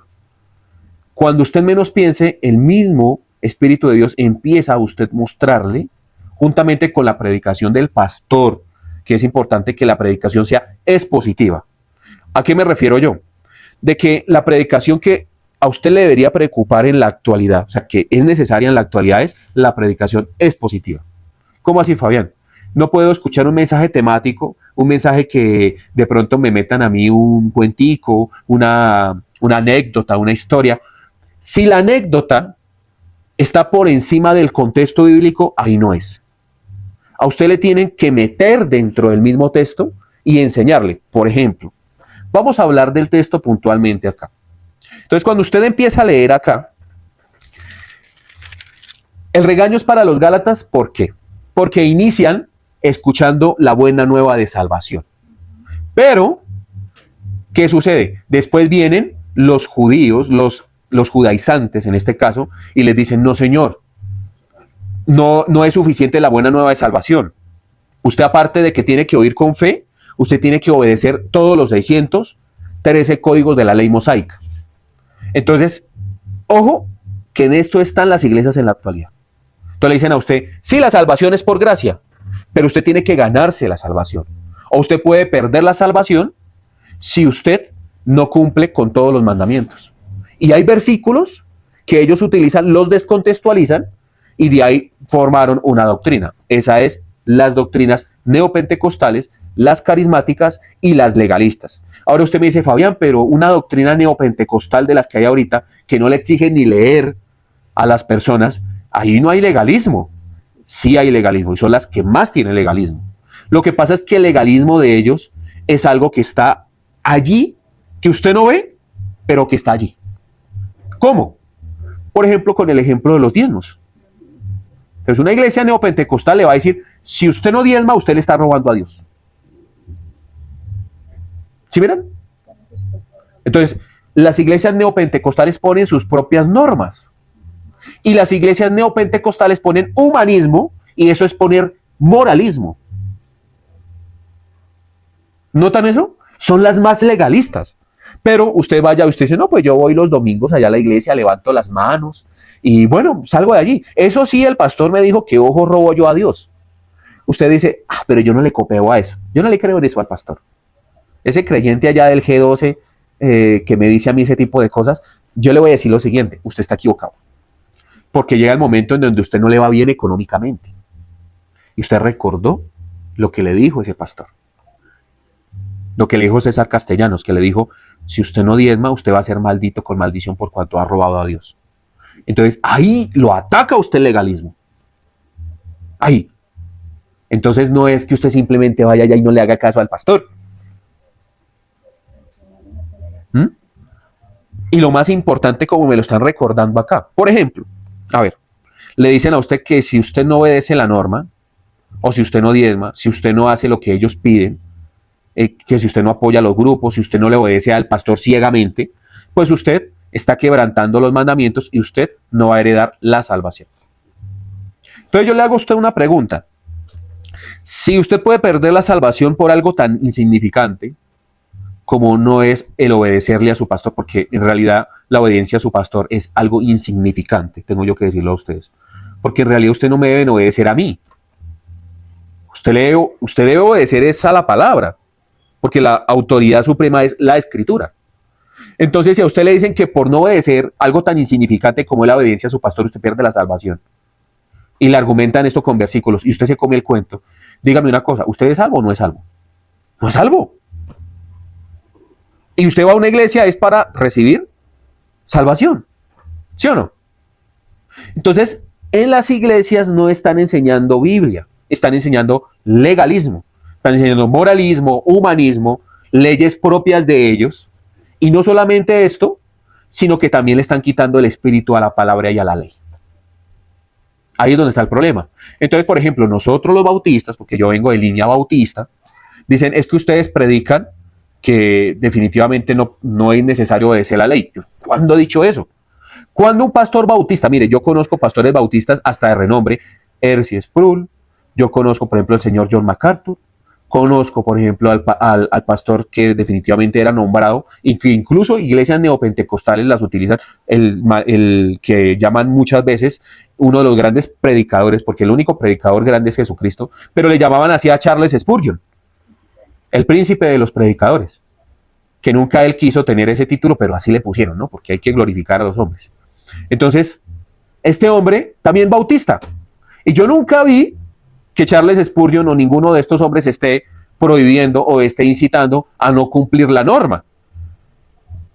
Cuando usted menos piense, el mismo Espíritu de Dios empieza a usted mostrarle, juntamente con la predicación del pastor, que es importante que la predicación sea expositiva. ¿A qué me refiero yo? De que la predicación que a usted le debería preocupar en la actualidad, o sea, que es necesaria en la actualidad, es la predicación expositiva. ¿Cómo así, Fabián? No puedo escuchar un mensaje temático, un mensaje que de pronto me metan a mí un cuentico, una anécdota, una historia. Si la anécdota está por encima del contexto bíblico, ahí no es. A usted le tienen que meter dentro del mismo texto y enseñarle. Por ejemplo, vamos a hablar del texto puntualmente acá. Entonces, cuando usted empieza a leer acá, el regaño es para los Gálatas, ¿por qué? Porque inician escuchando la buena nueva de salvación. Pero, ¿qué sucede? Después vienen los judíos, los judaizantes en este caso, y les dicen, no señor, no es suficiente la buena nueva de salvación. Usted, aparte de que tiene que oír con fe, usted tiene que obedecer todos los 613 códigos de la ley mosaica. Entonces, ojo, que en esto están las iglesias en la actualidad. Entonces le dicen a usted, sí, la salvación es por gracia, pero usted tiene que ganarse la salvación. O usted puede perder la salvación si usted no cumple con todos los mandamientos. Y hay versículos que ellos utilizan, los descontextualizan y de ahí formaron una doctrina. Esa es las doctrinas neopentecostales, las carismáticas y las legalistas. Ahora usted me dice, Fabián, pero una doctrina neopentecostal de las que hay ahorita, que no le exigen ni leer a las personas, ahí no hay legalismo. Sí hay legalismo y son las que más tienen legalismo. Lo que pasa es que el legalismo de ellos es algo que está allí, que usted no ve, pero que está allí. ¿Cómo? Por ejemplo, con el ejemplo de los diezmos. Entonces, una iglesia neopentecostal le va a decir, si usted no diezma, usted le está robando a Dios. ¿Sí miran? Entonces, las iglesias neopentecostales ponen sus propias normas. Y las iglesias neopentecostales ponen humanismo, y eso es poner moralismo. ¿Notan eso? Son las más legalistas. Pero usted vaya, usted dice, no, pues yo voy los domingos allá a la iglesia, levanto las manos y bueno, salgo de allí. Eso sí, el pastor me dijo que ojo robo yo a Dios. Usted dice, pero yo no le copio a eso. Yo no le creo en eso al pastor. Ese creyente allá del G12 que me dice a mí ese tipo de cosas, yo le voy a decir lo siguiente, usted está equivocado. Porque llega el momento en donde usted no le va bien económicamente. Y usted recordó lo que le dijo ese pastor. Lo que le dijo César Castellanos, que le dijo, si usted no diezma, usted va a ser maldito con maldición por cuanto ha robado a Dios. Entonces, ahí lo ataca usted el legalismo. Ahí. Entonces, no es que usted simplemente vaya allá y no le haga caso al pastor. Y lo más importante, como me lo están recordando acá, por ejemplo, a ver, le dicen a usted que si usted no obedece la norma, o si usted no diezma, si usted no hace lo que ellos piden, que si usted no apoya a los grupos, si usted no le obedece al pastor ciegamente, pues usted está quebrantando los mandamientos y usted no va a heredar la salvación. Entonces yo le hago a usted una pregunta. Si usted puede perder la salvación por algo tan insignificante como no es el obedecerle a su pastor, porque en realidad la obediencia a su pastor es algo insignificante, tengo yo que decirlo a ustedes, porque en realidad usted no me deben obedecer a mí. Usted debe obedecer esa a la palabra, porque la autoridad suprema es la escritura. Entonces, si a usted le dicen que por no obedecer algo tan insignificante como la obediencia a su pastor, usted pierde la salvación, y le argumentan esto con versículos, y usted se come el cuento, dígame una cosa, ¿usted es salvo o no es salvo? No es salvo. Y usted va a una iglesia es para recibir salvación, ¿sí o no? Entonces, en las iglesias no están enseñando Biblia, están enseñando legalismo. Están enseñando moralismo, humanismo, leyes propias de ellos. Y no solamente esto, sino que también le están quitando el espíritu a la palabra y a la ley. Ahí es donde está el problema. Entonces, por ejemplo, nosotros los bautistas, porque yo vengo de línea bautista, dicen, es que ustedes predican que definitivamente no es necesario obedecer la ley. ¿Cuándo he dicho eso? Cuando un pastor bautista, mire, yo conozco pastores bautistas hasta de renombre, R.C. Sproul, yo conozco, por ejemplo, al señor John MacArthur, conozco, por ejemplo, al pastor que definitivamente era nombrado y que incluso iglesias neopentecostales las utilizan, el que llaman muchas veces uno de los grandes predicadores, porque el único predicador grande es Jesucristo, pero le llamaban así a Charles Spurgeon, el príncipe de los predicadores, que nunca él quiso tener ese título, pero así le pusieron, ¿no? Porque hay que glorificar a los hombres. Entonces, este hombre también bautista, y yo nunca vi que Charles Spurgeon o ninguno de estos hombres esté prohibiendo o esté incitando a no cumplir la norma.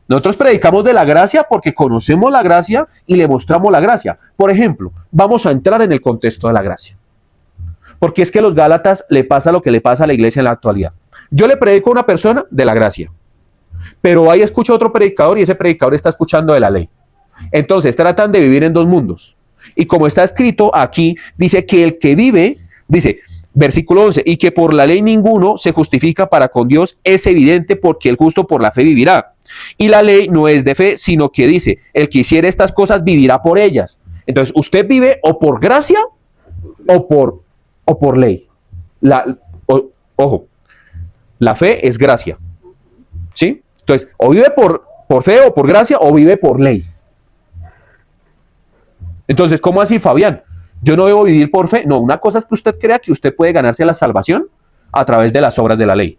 Nosotros predicamos de la gracia porque conocemos la gracia y le mostramos la gracia. Por ejemplo, vamos a entrar en el contexto de la gracia. Porque es que a los Gálatas le pasa lo que le pasa a la iglesia en la actualidad. Yo le predico a una persona de la gracia, pero ahí escucho a otro predicador y ese predicador está escuchando de la ley. Entonces tratan de vivir en dos mundos. Y como está escrito aquí, dice que el que vive, dice, versículo 11, y que por la ley ninguno se justifica para con Dios, es evidente porque el justo por la fe vivirá. Y la ley no es de fe, sino que dice, el que hiciere estas cosas vivirá por ellas. Entonces, usted vive o por gracia o por ley. Ojo, la fe es gracia. ¿Sí? Entonces, o vive por fe o por gracia o vive por ley. Entonces, ¿cómo así, Fabián? Yo no debo vivir por fe. No, una cosa es que usted crea que usted puede ganarse la salvación a través de las obras de la ley.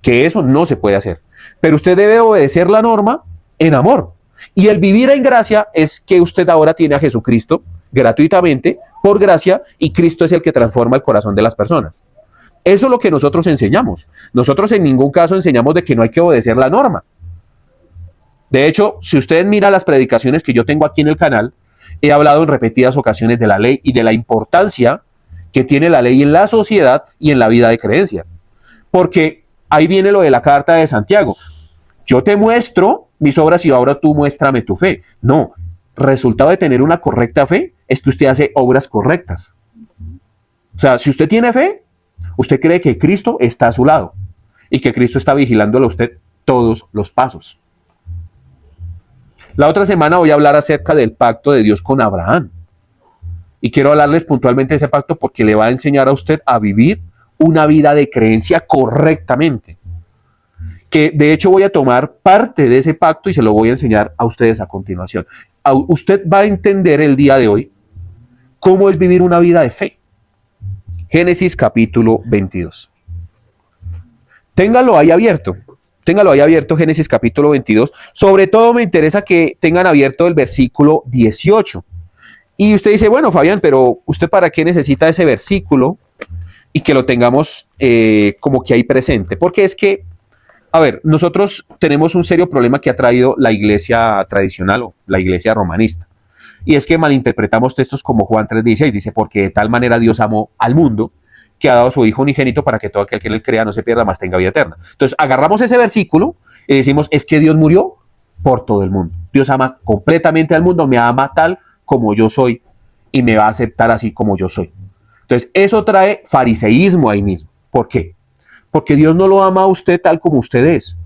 Que eso no se puede hacer. Pero usted debe obedecer la norma en amor. Y el vivir en gracia es que usted ahora tiene a Jesucristo gratuitamente, por gracia, y Cristo es el que transforma el corazón de las personas. Eso es lo que nosotros enseñamos. Nosotros en ningún caso enseñamos de que no hay que obedecer la norma. De hecho, si usted mira las predicaciones que yo tengo aquí en el canal, he hablado en repetidas ocasiones de la ley y de la importancia que tiene la ley en la sociedad y en la vida de creencia. Porque ahí viene lo de la carta de Santiago. Yo te muestro mis obras y ahora tú muéstrame tu fe. No, resultado de tener una correcta fe es que usted hace obras correctas. O sea, si usted tiene fe, usted cree que Cristo está a su lado y que Cristo está vigilándole a usted todos los pasos. La otra semana voy a hablar acerca del pacto de Dios con Abraham. Y quiero hablarles puntualmente de ese pacto porque le va a enseñar a usted a vivir una vida de creencia correctamente. Que de hecho voy a tomar parte de ese pacto y se lo voy a enseñar a ustedes a continuación. Usted va a entender el día de hoy cómo es vivir una vida de fe. Génesis capítulo 22. Téngalo ahí abierto. Téngalo ahí abierto, Génesis capítulo 22. Sobre todo me interesa que tengan abierto el versículo 18. Y usted dice, bueno, Fabián, pero ¿usted para qué necesita ese versículo? Y que lo tengamos como que ahí presente. Porque es que, a ver, nosotros tenemos un serio problema que ha traído la iglesia tradicional o la iglesia romanista. Y es que malinterpretamos textos como Juan 3:16. Dice, porque de tal manera Dios amó al mundo que ha dado a su Hijo unigénito para que todo aquel que en él crea no se pierda, mas tenga vida eterna. Entonces, agarramos ese versículo y decimos, es que Dios murió por todo el mundo. Dios ama completamente al mundo, me ama tal como yo soy y me va a aceptar así como yo soy. Entonces, eso trae fariseísmo ahí mismo. ¿Por qué? Porque Dios no lo ama a usted tal como usted es.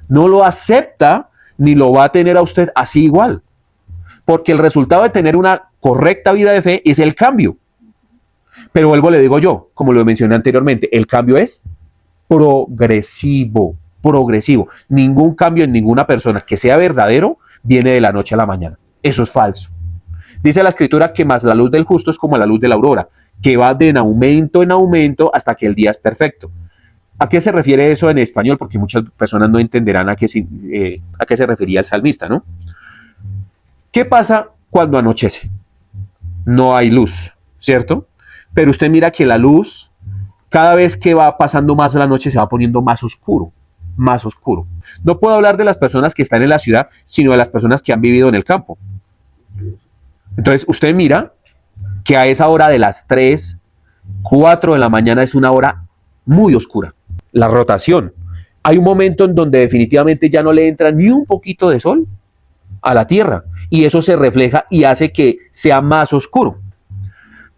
No lo acepta ni lo va a tener a usted así igual. Porque el resultado de tener una correcta vida de fe es el cambio. Pero vuelvo, le digo yo, como lo mencioné anteriormente, el cambio es progresivo, progresivo. Ningún cambio en ninguna persona que sea verdadero viene de la noche a la mañana. Eso es falso. Dice la Escritura que más la luz del justo es como la luz de la aurora, que va de en aumento hasta que el día es perfecto. ¿A qué se refiere eso en español? Porque muchas personas no entenderán a qué se refería el salmista, ¿no? ¿Qué pasa cuando anochece? No hay luz, ¿cierto? Pero usted mira que la luz, cada vez que va pasando más la noche, se va poniendo más oscuro, más oscuro. No puedo hablar de las personas que están en la ciudad, sino de las personas que han vivido en el campo. Entonces, usted mira que a esa hora de las 3, 4 de la mañana es una hora muy oscura. La rotación. Hay un momento en donde definitivamente ya no le entra ni un poquito de sol a la tierra y eso se refleja y hace que sea más oscuro.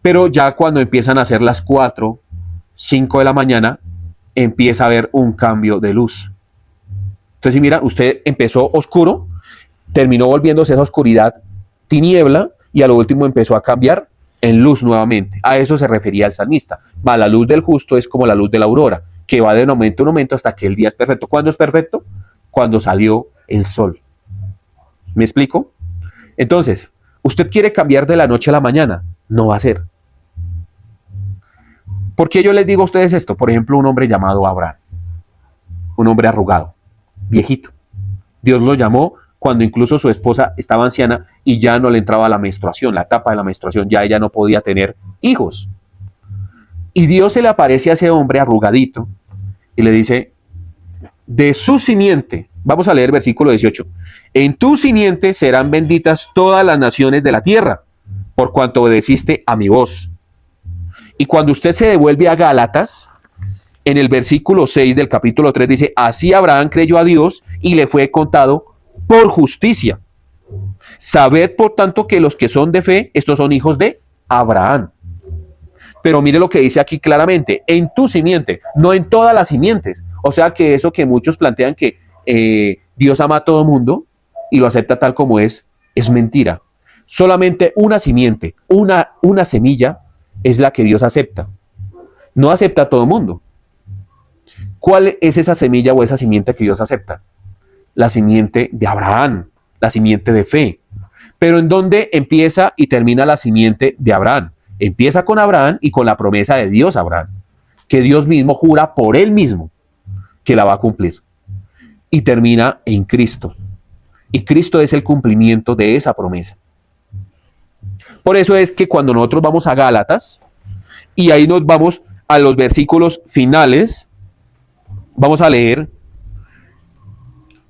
Pero ya cuando empiezan a ser las 4, 5 de la mañana, empieza a haber un cambio de luz. Entonces, mira, usted empezó oscuro, terminó volviéndose esa oscuridad tiniebla y a lo último empezó a cambiar en luz nuevamente. A eso se refería el salmista. La luz del justo es como la luz de la aurora, que va de un aumento en aumento hasta que el día es perfecto. ¿Cuándo es perfecto? Cuando salió el sol. ¿Me explico? Entonces, usted quiere cambiar de la noche a la mañana, no va a ser. ¿Por qué yo les digo a ustedes esto? Por ejemplo, un hombre llamado Abraham, un hombre arrugado, viejito. Dios lo llamó cuando incluso su esposa estaba anciana y ya no le entraba la menstruación, la etapa de la menstruación, ya ella no podía tener hijos. Y Dios se le aparece a ese hombre arrugadito y le dice, de su simiente, vamos a leer versículo 18, en tu simiente serán benditas todas las naciones de la tierra, por cuanto obedeciste a mi voz. Y cuando usted se devuelve a Gálatas, en el versículo 6 del capítulo 3 dice, así Abraham creyó a Dios y le fue contado por justicia. Sabed, por tanto, que los que son de fe, estos son hijos de Abraham. Pero mire lo que dice aquí claramente, en tu simiente, no en todas las simientes. O sea que eso que muchos plantean que Dios ama a todo mundo y lo acepta tal como es mentira. Solamente una simiente, una semilla es la que Dios acepta. No acepta a todo mundo. ¿Cuál es esa semilla o esa simiente que Dios acepta? La simiente de Abraham, la simiente de fe. Pero ¿en dónde empieza y termina la simiente de Abraham? Empieza con Abraham y con la promesa de Dios a Abraham, que Dios mismo jura por él mismo que la va a cumplir. y termina en Cristo. Y Cristo es el cumplimiento de esa promesa. Por eso es que cuando nosotros vamos a Gálatas, y ahí nos vamos a los versículos finales, vamos a leer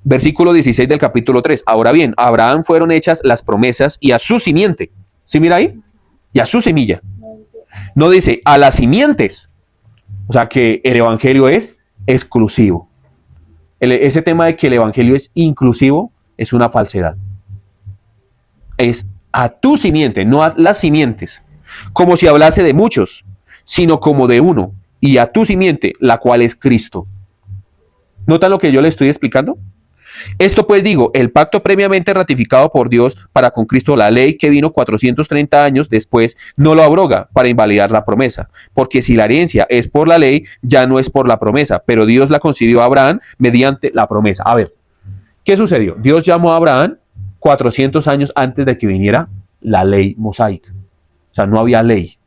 versículo 16 del capítulo 3. Ahora bien, a Abraham fueron hechas las promesas y a su simiente. ¿Sí mira ahí? Y a su semilla. No dice a las simientes. O sea que el evangelio es exclusivo. Ese tema de que el evangelio es inclusivo es una falsedad. Es a tu simiente, no a las simientes. Como si hablase de muchos, sino como de uno. Y a tu simiente, la cual es Cristo. ¿Notan lo que yo le estoy explicando? Esto pues digo, el pacto previamente ratificado por Dios para con Cristo, la ley que vino 430 años después, no lo abroga para invalidar la promesa, porque si la herencia es por la ley, ya no es por la promesa, pero Dios la concedió a Abraham mediante la promesa. A ver, ¿qué sucedió? Dios llamó a Abraham 400 años antes de que viniera la ley mosaica. O sea, no había ley.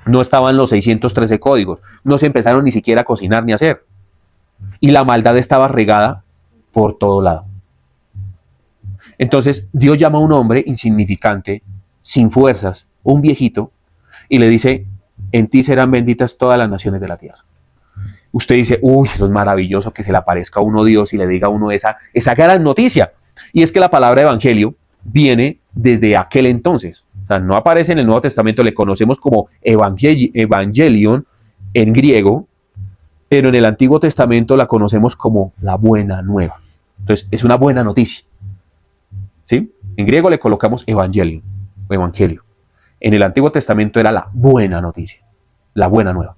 No estaban los 613 códigos. No se empezaron ni siquiera a cocinar ni a hacer. Y la maldad estaba regada por todo lado. Entonces Dios llama a un hombre insignificante, sin fuerzas, un viejito, y le dice, en ti serán benditas todas las naciones de la tierra. Usted dice, uy, eso es maravilloso que se le aparezca a uno Dios y le diga a uno esa gran noticia. Y es que la palabra evangelio viene desde aquel entonces. O sea, no aparece en el Nuevo Testamento, le conocemos como evangelion en griego, pero en el Antiguo Testamento la conocemos como la buena nueva. Entonces, es una buena noticia. ¿Sí? En griego le colocamos evangelion, o evangelio. En el Antiguo Testamento era la buena noticia, la buena nueva.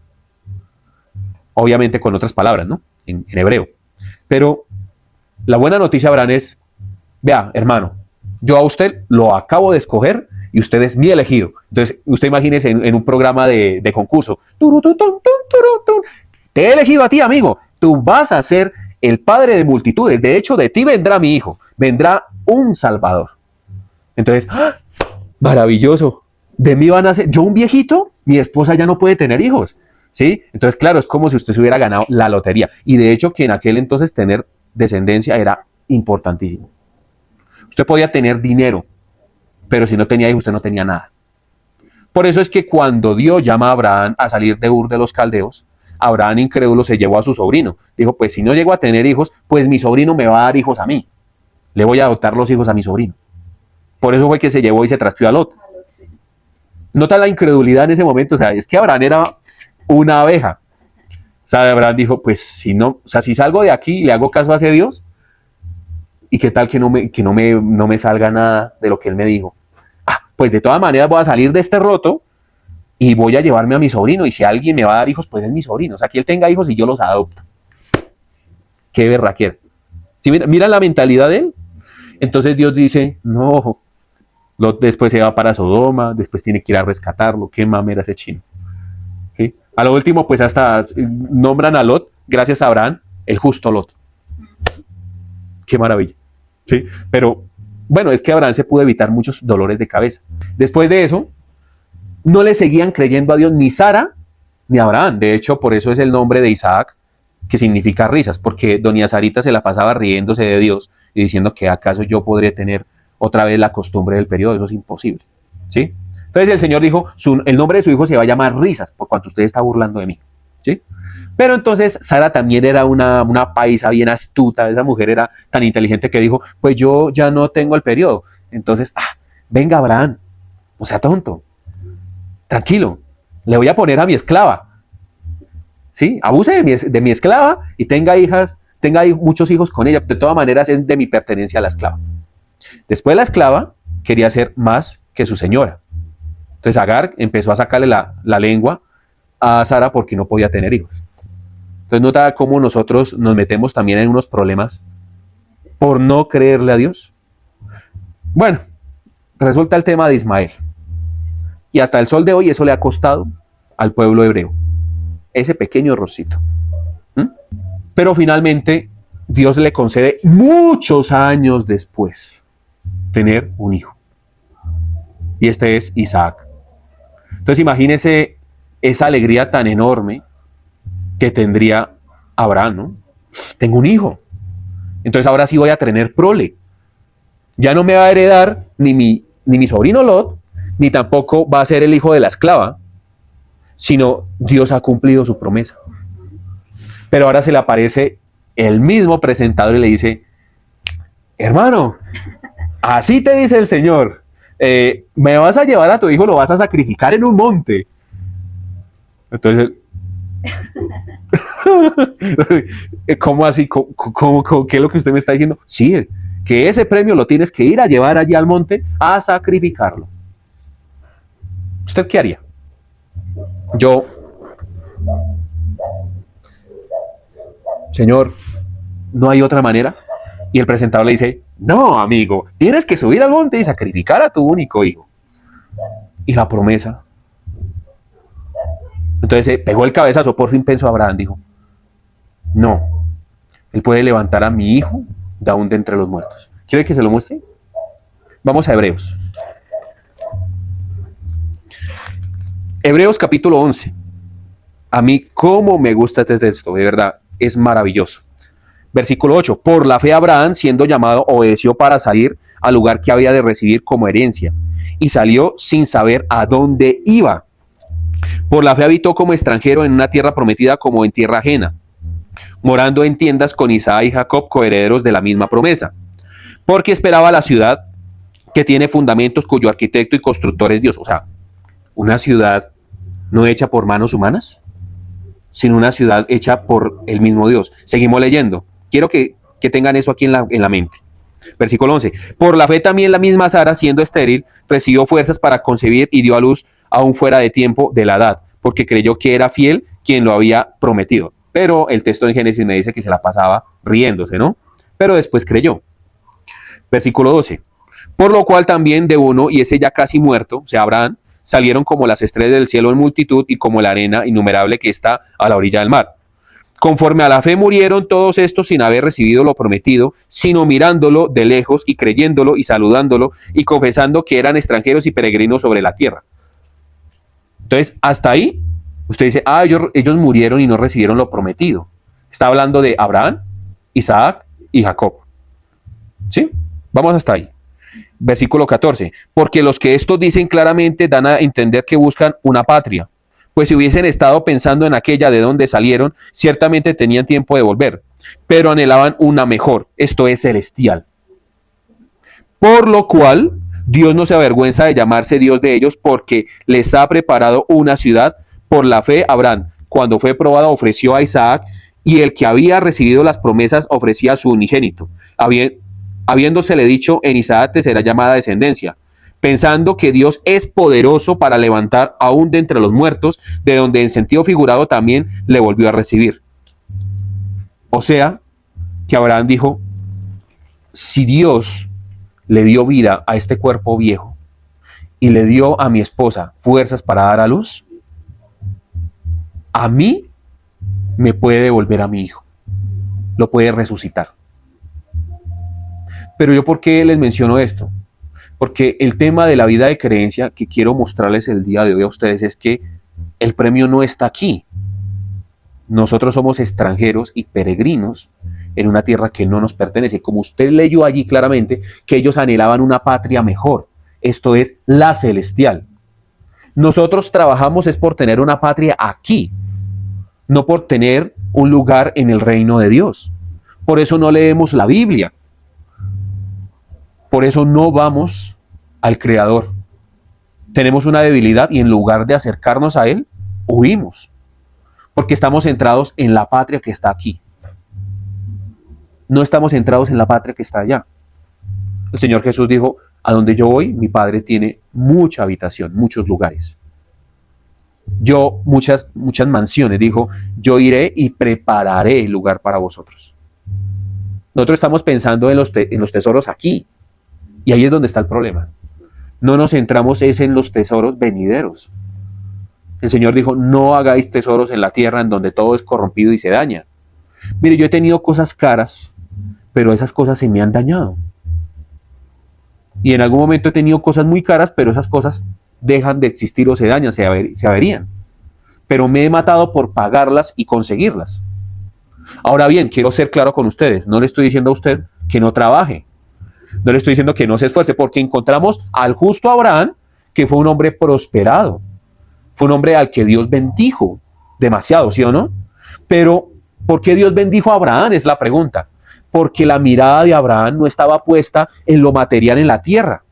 Obviamente con otras palabras, ¿no? En hebreo. Pero la buena noticia, Abraham, es, vea, hermano, yo a usted lo acabo de escoger y usted es mi elegido. Entonces, usted imagínese en un programa de concurso. Te he elegido a ti, amigo. Tú vas a ser el padre de multitudes. De hecho, de ti vendrá mi hijo. Vendrá un Salvador. Entonces, ¡ah! Maravilloso. De mí van a ser, yo un viejito, mi esposa ya no puede tener hijos. ¿Sí? Entonces, claro, es como si usted se hubiera ganado la lotería. Y de hecho, que en aquel entonces tener descendencia era importantísimo. Usted podía tener dinero, pero si no tenía hijos, usted no tenía nada. Por eso es que cuando Dios llama a Abraham a salir de Ur de los Caldeos, Abraham incrédulo se llevó a su sobrino. Dijo, pues si no llego a tener hijos, pues mi sobrino me va a dar hijos a mí. Le voy a adoptar los hijos a mi sobrino. Por eso fue que se llevó y se traspió a Lot. Nota la incredulidad en ese momento. O sea, es que Abraham era una abeja. O sea, Abraham dijo, pues si no, o sea, si salgo de aquí y le hago caso a ese Dios, ¿y qué tal que no me salga nada de lo que él me dijo? Ah, pues de todas maneras voy a salir de este roto y voy a llevarme a mi sobrino. Y si alguien me va a dar hijos, pues es mi sobrino. O sea, que él tenga hijos y yo los adopto. Qué berraquera. ¿Sí, mira la mentalidad de él? Entonces Dios dice, no, Lot después se va para Sodoma, después tiene que ir a rescatarlo. Qué mamera ese chino. ¿Sí? A lo último, pues hasta nombran a Lot, gracias a Abraham, el justo Lot. Qué maravilla. ¿Sí? Pero bueno, es que Abraham se pudo evitar muchos dolores de cabeza. Después de eso, no le seguían creyendo a Dios ni Sara ni Abraham. De hecho, por eso es el nombre de Isaac, que significa risas, porque doña Sarita se la pasaba riéndose de Dios y diciendo que acaso yo podría tener otra vez la costumbre del periodo. Eso es imposible. ¿Sí? Entonces el Señor dijo, el nombre de su hijo se va a llamar Risas, por cuanto usted está burlando de mí. ¿Sí? Pero entonces Sara también era una paisa bien astuta. Esa mujer era tan inteligente que dijo, pues yo ya no tengo el periodo. Entonces, venga Abraham, no sea tonto, tranquilo, le voy a poner a mi esclava. ¿Sí? Abuse de mi esclava y tenga muchos hijos con ella. De todas maneras es de mi pertenencia a la esclava. Después la esclava quería ser más que su señora. Entonces Agar empezó a sacarle la lengua a Sara porque no podía tener hijos. Entonces nota cómo nosotros nos metemos también en unos problemas por no creerle a Dios. Bueno, resulta el tema de Ismael. Y hasta el sol de hoy eso le ha costado al pueblo hebreo. Ese pequeño errorcito. Pero finalmente Dios le concede muchos años después tener un hijo. Y este es Isaac. Entonces imagínese esa alegría tan enorme que tendría Abraham, ¿no? Tengo un hijo. Entonces ahora sí voy a tener prole. Ya no me va a heredar ni mi sobrino Lot, ni tampoco va a ser el hijo de la esclava, sino Dios ha cumplido su promesa. Pero ahora se le aparece el mismo presentador y le dice, hermano, así te dice el Señor, me vas a llevar a tu hijo, lo vas a sacrificar en un monte. Entonces, ¿cómo así? ¿Qué es lo que usted me está diciendo? Sí, que ese premio lo tienes que ir a llevar allí al monte a sacrificarlo. ¿Usted qué haría? Yo, Señor, ¿no hay otra manera? Y el presentador le dice, no, amigo, tienes que subir al monte y sacrificar a tu único hijo. Y la promesa. Entonces se pegó el cabezazo, por fin pensó Abraham, dijo, no, él puede levantar a mi hijo de aún de entre los muertos. ¿Quiere que se lo muestre? Vamos a Hebreos. Hebreos capítulo 11. A mí, cómo me gusta este texto, de verdad, es maravilloso. Versículo 8. Por la fe Abraham, siendo llamado, obedeció para salir al lugar que había de recibir como herencia, y salió sin saber a dónde iba. Por la fe habitó como extranjero en una tierra prometida como en tierra ajena, morando en tiendas con Isaac y Jacob, coherederos de la misma promesa, porque esperaba la ciudad que tiene fundamentos, cuyo arquitecto y constructor es Dios. O sea, una ciudad no hecha por manos humanas, sino una ciudad hecha por el mismo Dios. Seguimos leyendo. Quiero que tengan eso aquí en la mente. Versículo 11. Por la fe también la misma Sara, siendo estéril, recibió fuerzas para concebir y dio a luz aún fuera de tiempo de la edad, porque creyó que era fiel quien lo había prometido. Pero el texto en Génesis me dice que se la pasaba riéndose, ¿no? Pero después creyó. Versículo 12. Por lo cual también de uno, y ese ya casi muerto, o sea, Abraham, salieron como las estrellas del cielo en multitud y como la arena innumerable que está a la orilla del mar. Conforme a la fe murieron todos estos sin haber recibido lo prometido, sino mirándolo de lejos y creyéndolo y saludándolo y confesando que eran extranjeros y peregrinos sobre la tierra. Entonces, hasta ahí, usted dice, ellos murieron y no recibieron lo prometido. Está hablando de Abraham, Isaac y Jacob. ¿Sí? Vamos hasta ahí. Versículo 14. Porque los que estos dicen claramente dan a entender que buscan una patria. Pues si hubiesen estado pensando en aquella de donde salieron, ciertamente tenían tiempo de volver, pero anhelaban una mejor, esto es celestial. Por lo cual, Dios no se avergüenza de llamarse Dios de ellos, porque les ha preparado una ciudad. Por la fe, Abraham, cuando fue probado, ofreció a Isaac, y el que había recibido las promesas ofrecía a su unigénito, habiéndosele dicho, en Isaac te será llamada descendencia, pensando que Dios es poderoso para levantar aún de entre los muertos, de donde en sentido figurado también le volvió a recibir. O sea, que Abraham dijo, si Dios le dio vida a este cuerpo viejo y le dio a mi esposa fuerzas para dar a luz, a mí me puede devolver a mi hijo, lo puede resucitar. Pero yo, ¿por qué les menciono esto? Porque el tema de la vida de creencia que quiero mostrarles el día de hoy a ustedes es que el premio no está aquí. Nosotros somos extranjeros y peregrinos en una tierra que no nos pertenece. Como usted leyó allí claramente, que ellos anhelaban una patria mejor. Esto es la celestial. Nosotros trabajamos es por tener una patria aquí, no por tener un lugar en el reino de Dios. Por eso no leemos la Biblia. Por eso no vamos al Creador. Tenemos una debilidad y en lugar de acercarnos a Él, huimos. Porque estamos centrados en la patria que está aquí. No estamos centrados en la patria que está allá. El Señor Jesús dijo, a donde yo voy, mi Padre tiene mucha habitación, muchos lugares. Yo, muchas mansiones, dijo, yo iré y prepararé el lugar para vosotros. Nosotros estamos pensando en los tesoros aquí. Y ahí es donde está el problema. No nos centramos en los tesoros venideros. El Señor dijo, no hagáis tesoros en la tierra en donde todo es corrompido y se daña. Mire, yo he tenido cosas caras, pero esas cosas se me han dañado. Y en algún momento he tenido cosas muy caras, pero esas cosas dejan de existir o se dañan, se averían. Pero me he matado por pagarlas y conseguirlas. Ahora bien, quiero ser claro con ustedes. No le estoy diciendo a usted que no trabaje. No le estoy diciendo que no se esfuerce, porque encontramos al justo Abraham, que fue un hombre prosperado. Fue un hombre al que Dios bendijo demasiado, ¿sí o no? Pero, ¿por qué Dios bendijo a Abraham? Es la pregunta. Porque la mirada de Abraham no estaba puesta en lo material en la tierra.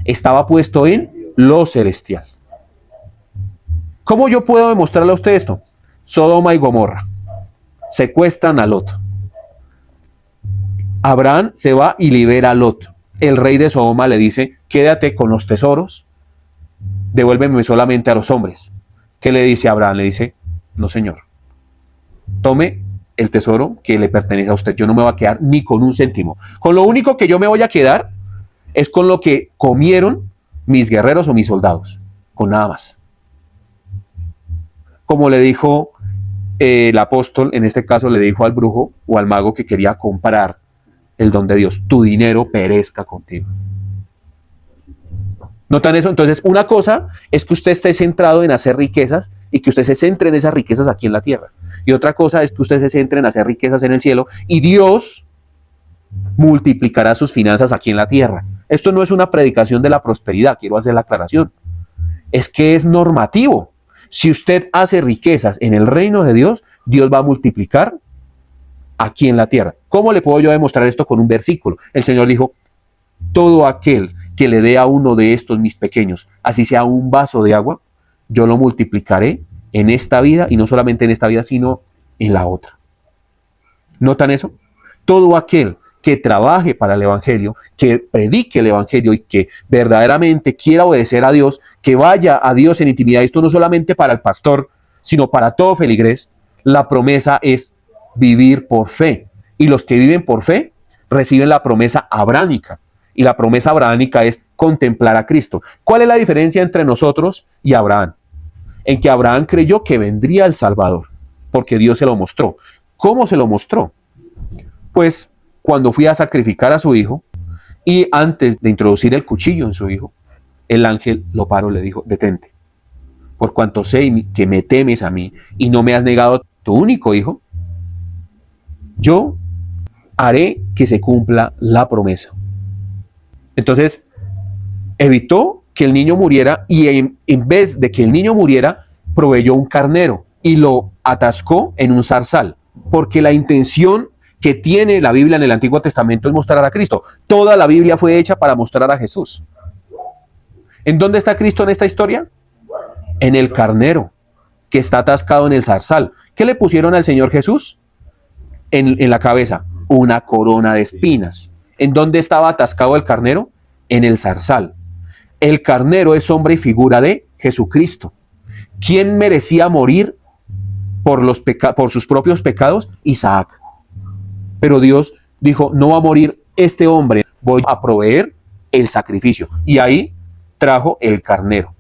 Estaba puesto en lo celestial. ¿Cómo yo puedo demostrarle a usted esto? Sodoma y Gomorra secuestran a Lot. Abraham se va y libera a Lot. El rey de Sodoma le dice, quédate con los tesoros, devuélveme solamente a los hombres. ¿Qué le dice Abraham? Le dice, no señor, tome el tesoro que le pertenece a usted. Yo no me voy a quedar ni con un céntimo. Con lo único que yo me voy a quedar es con lo que comieron mis guerreros o mis soldados. Con nada más. Como le dijo el apóstol, en este caso le dijo al brujo o al mago que quería comprar el don de Dios, tu dinero perezca contigo. ¿Notan eso? Entonces, una cosa es que usted esté centrado en hacer riquezas y que usted se centre en esas riquezas aquí en la tierra. Y otra cosa es que usted se centre en hacer riquezas en el cielo y Dios multiplicará sus finanzas aquí en la tierra. Esto no es una predicación de la prosperidad, quiero hacer la aclaración. Es que es normativo. Si usted hace riquezas en el reino de Dios, Dios va a multiplicar aquí en la tierra. ¿Cómo le puedo yo demostrar esto con un versículo? El Señor dijo, todo aquel que le dé a uno de estos mis pequeños, así sea un vaso de agua, yo lo multiplicaré en esta vida, y no solamente en esta vida, sino en la otra. ¿Notan eso? Todo aquel que trabaje para el Evangelio, que predique el Evangelio y que verdaderamente quiera obedecer a Dios, que vaya a Dios en intimidad, esto no solamente para el pastor, sino para todo feligrés, la promesa es vivir por fe. Y los que viven por fe reciben la promesa abránica. Y la promesa abránica es contemplar a Cristo. ¿Cuál es la diferencia entre nosotros y Abraham? En que Abraham creyó que vendría el Salvador, porque Dios se lo mostró. ¿Cómo se lo mostró? Pues cuando fui a sacrificar a su hijo y antes de introducir el cuchillo en su hijo, el ángel lo paró y le dijo, detente, por cuanto sé que me temes a mí y no me has negado tu único hijo, yo haré que se cumpla la promesa. Entonces, evitó que el niño muriera y en vez de que el niño muriera, proveyó un carnero y lo atascó en un zarzal, porque la intención que tiene la Biblia en el Antiguo Testamento es mostrar a Cristo. Toda la Biblia fue hecha para mostrar a Jesús. ¿En dónde está Cristo en esta historia? En el carnero, que está atascado en el zarzal. ¿Qué le pusieron al Señor Jesús? En la cabeza, una corona de espinas. ¿En dónde estaba atascado el carnero? En el zarzal. El carnero es sombra y figura de Jesucristo. ¿Quién merecía morir por sus propios pecados? Isaac. Pero Dios dijo, no va a morir este hombre, voy a proveer el sacrificio. Y ahí trajo el carnero.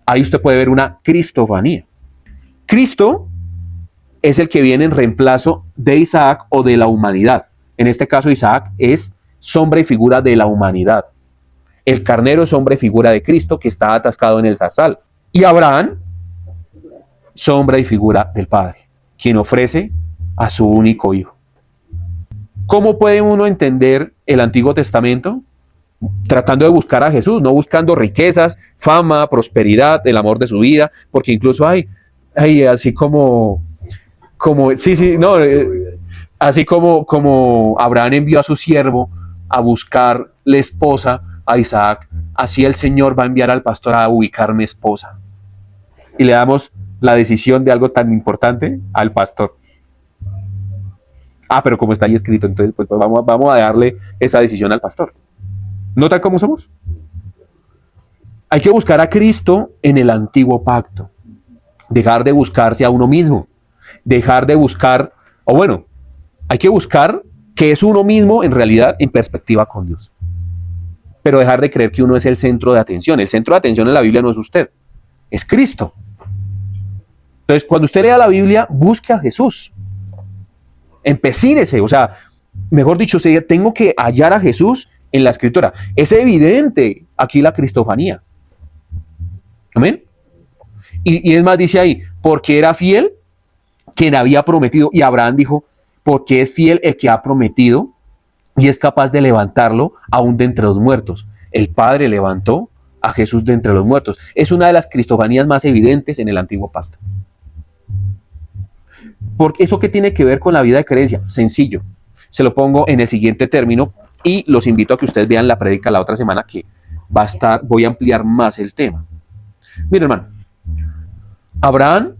Ahí usted puede ver una cristofanía. Cristo es el que viene en reemplazo de Isaac o de la humanidad. En este caso, Isaac es sombra y figura de la humanidad. El carnero es sombra y figura de Cristo que está atascado en el zarzal. Y Abraham, sombra y figura del Padre, quien ofrece a su único hijo. ¿Cómo puede uno entender el Antiguo Testamento? Tratando de buscar a Jesús, no buscando riquezas, fama, prosperidad, el amor de su vida, porque incluso hay así así como Abraham envió a su siervo a buscar la esposa a Isaac, así el Señor va a enviar al pastor a ubicarme esposa. Y le damos la decisión de algo tan importante al pastor. Pero como está ahí escrito, entonces pues vamos a darle esa decisión al pastor. ¿Notan cómo somos? Hay que buscar a Cristo en el antiguo pacto. Dejar de buscarse a uno mismo. Dejar de buscar, hay que buscar que es uno mismo en realidad en perspectiva con Dios. Pero dejar de creer que uno es el centro de atención. El centro de atención en la Biblia no es usted, es Cristo. Entonces, cuando usted lea la Biblia, busque a Jesús. Empecínese, mejor dicho, usted diga, tengo que hallar a Jesús en la Escritura. Es evidente aquí la cristofanía. Amén. Y es más, dice ahí, porque era fiel quien había prometido. Y Abraham dijo, porque es fiel el que ha prometido y es capaz de levantarlo aún de entre los muertos. El Padre levantó a Jesús de entre los muertos. Es una de las cristofanías más evidentes en el Antiguo Pacto. Porque ¿eso qué tiene que ver con la vida de creencia? Sencillo. Se lo pongo en el siguiente término y los invito a que ustedes vean la prédica la otra semana que voy a ampliar más el tema. Mira, hermano, Abraham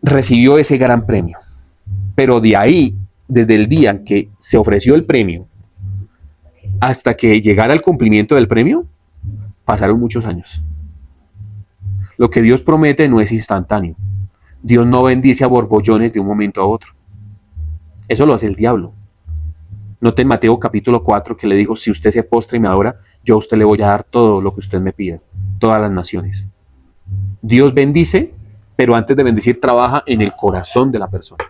recibió ese gran premio, pero de ahí, desde el día en que se ofreció el premio hasta que llegara el cumplimiento del premio, pasaron muchos años. Lo que Dios promete no es instantáneo. Dios no bendice a borbollones de un momento a otro. Eso lo hace el diablo. Noten Mateo capítulo 4 que le dijo, si usted se postra y me adora, yo a usted le voy a dar todo lo que usted me pida, todas las naciones. Dios bendice, pero antes de bendecir trabaja en el corazón de la persona.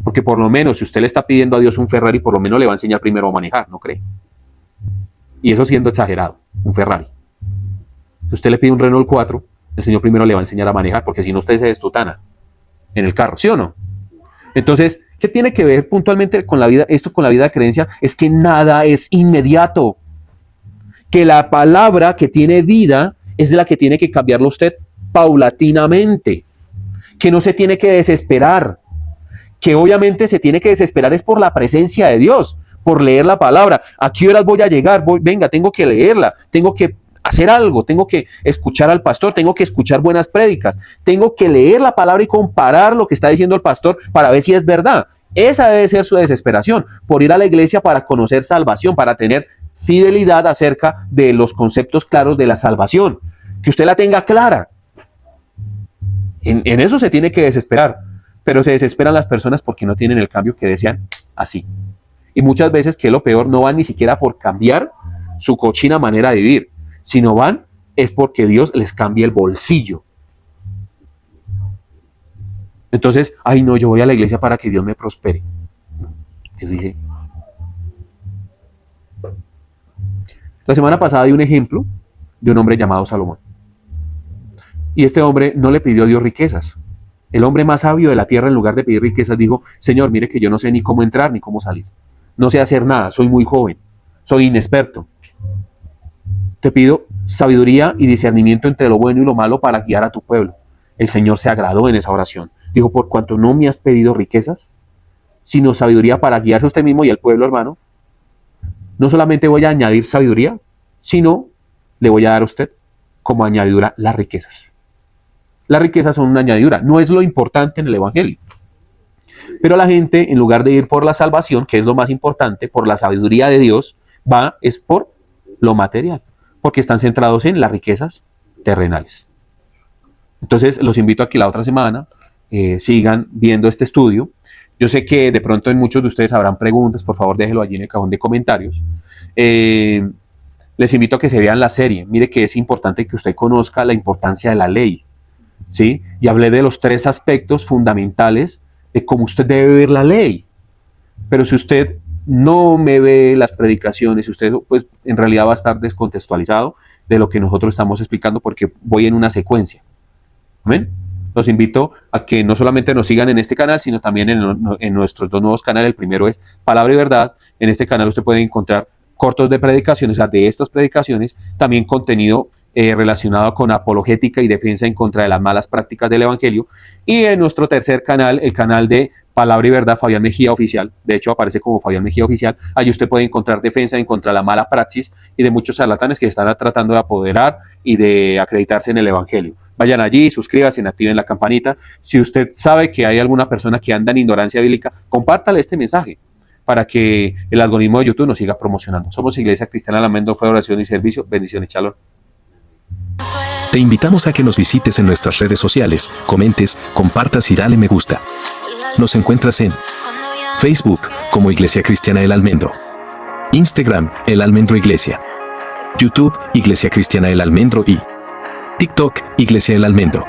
Porque por lo menos si usted le está pidiendo a Dios un Ferrari, por lo menos le va a enseñar primero a manejar, ¿no cree? Y eso siendo exagerado, un Ferrari. Si usted le pide un Renault 4, el Señor primero le va a enseñar a manejar, porque si no usted se destutana en el carro, ¿sí o no? Entonces, ¿qué tiene que ver puntualmente con la vida, esto con la vida de creencia? Es que nada es inmediato. Que la palabra que tiene vida es la que tiene que cambiarlo usted paulatinamente. Que no se tiene que desesperar. Que obviamente se tiene que desesperar es por la presencia de Dios, por leer la palabra. ¿A qué horas voy a llegar? Venga, tengo que leerla, tengo que hacer algo, tengo que escuchar al pastor, tengo que escuchar buenas prédicas, tengo que leer la palabra y comparar lo que está diciendo el pastor para ver si es verdad. Esa debe ser su desesperación, por ir a la iglesia para conocer salvación, para tener fidelidad acerca de los conceptos claros de la salvación, que usted la tenga clara. En eso se tiene que desesperar, pero se desesperan las personas porque no tienen el cambio que desean así. Y muchas veces, que es lo peor, no van ni siquiera por cambiar su cochina manera de vivir, sino van es porque Dios les cambia el bolsillo. Entonces, ay no, yo voy a la iglesia para que Dios me prospere. Dios dice. La semana pasada di un ejemplo de un hombre llamado Salomón. Y este hombre no le pidió a Dios riquezas. El hombre más sabio de la tierra, en lugar de pedir riquezas, dijo, Señor, mire que yo no sé ni cómo entrar ni cómo salir. No sé hacer nada, soy muy joven, soy inexperto. Te pido sabiduría y discernimiento entre lo bueno y lo malo para guiar a tu pueblo. El Señor se agradó en esa oración. Dijo, por cuanto no me has pedido riquezas, sino sabiduría para guiarse a usted mismo y al pueblo, hermano, no solamente voy a añadir sabiduría, sino le voy a dar a usted como añadidura las riquezas. Las riquezas son una añadidura, no es lo importante en el Evangelio. Pero la gente, en lugar de ir por la salvación, que es lo más importante, por la sabiduría de Dios, es por lo material, porque están centrados en las riquezas terrenales. Entonces, los invito a que la otra semana sigan viendo este estudio. Yo sé que de pronto en muchos de ustedes habrán preguntas, por favor déjelo allí en el cajón de comentarios. Les invito a que se vean la serie. Mire que es importante que usted conozca la importancia de la ley, ¿sí? Y hablé de los 3 aspectos fundamentales de cómo usted debe ver la ley. Pero si usted no me ve las predicaciones, usted pues en realidad va a estar descontextualizado de lo que nosotros estamos explicando, porque voy en una secuencia. ¿Amén? Los invito a que no solamente nos sigan en este canal, sino también en nuestros 2 nuevos canales. El primero es Palabra y Verdad. En este canal usted puede encontrar cortos de predicaciones, o sea, de estas predicaciones, también contenido relacionado con apologética y defensa en contra de las malas prácticas del Evangelio. Y en nuestro tercer canal, el canal de Palabra y Verdad, Fabián Mejía Oficial, de hecho aparece como Fabián Mejía Oficial, ahí usted puede encontrar defensa en contra de la mala praxis y de muchos charlatanes que están tratando de apoderar y de acreditarse en el Evangelio. Vayan allí, suscríbanse, activen la campanita. Si usted sabe que hay alguna persona que anda en ignorancia bíblica, compártale este mensaje para que el algoritmo de YouTube nos siga promocionando. Somos Iglesia Cristiana El Almendro, Fe, Oración y Servicio. Bendiciones, shalom. Te invitamos a que nos visites en nuestras redes sociales, comentes, compartas y dale me gusta. Nos encuentras en Facebook como Iglesia Cristiana El Almendro, Instagram El Almendro Iglesia, YouTube Iglesia Cristiana El Almendro y TikTok Iglesia El Almendro.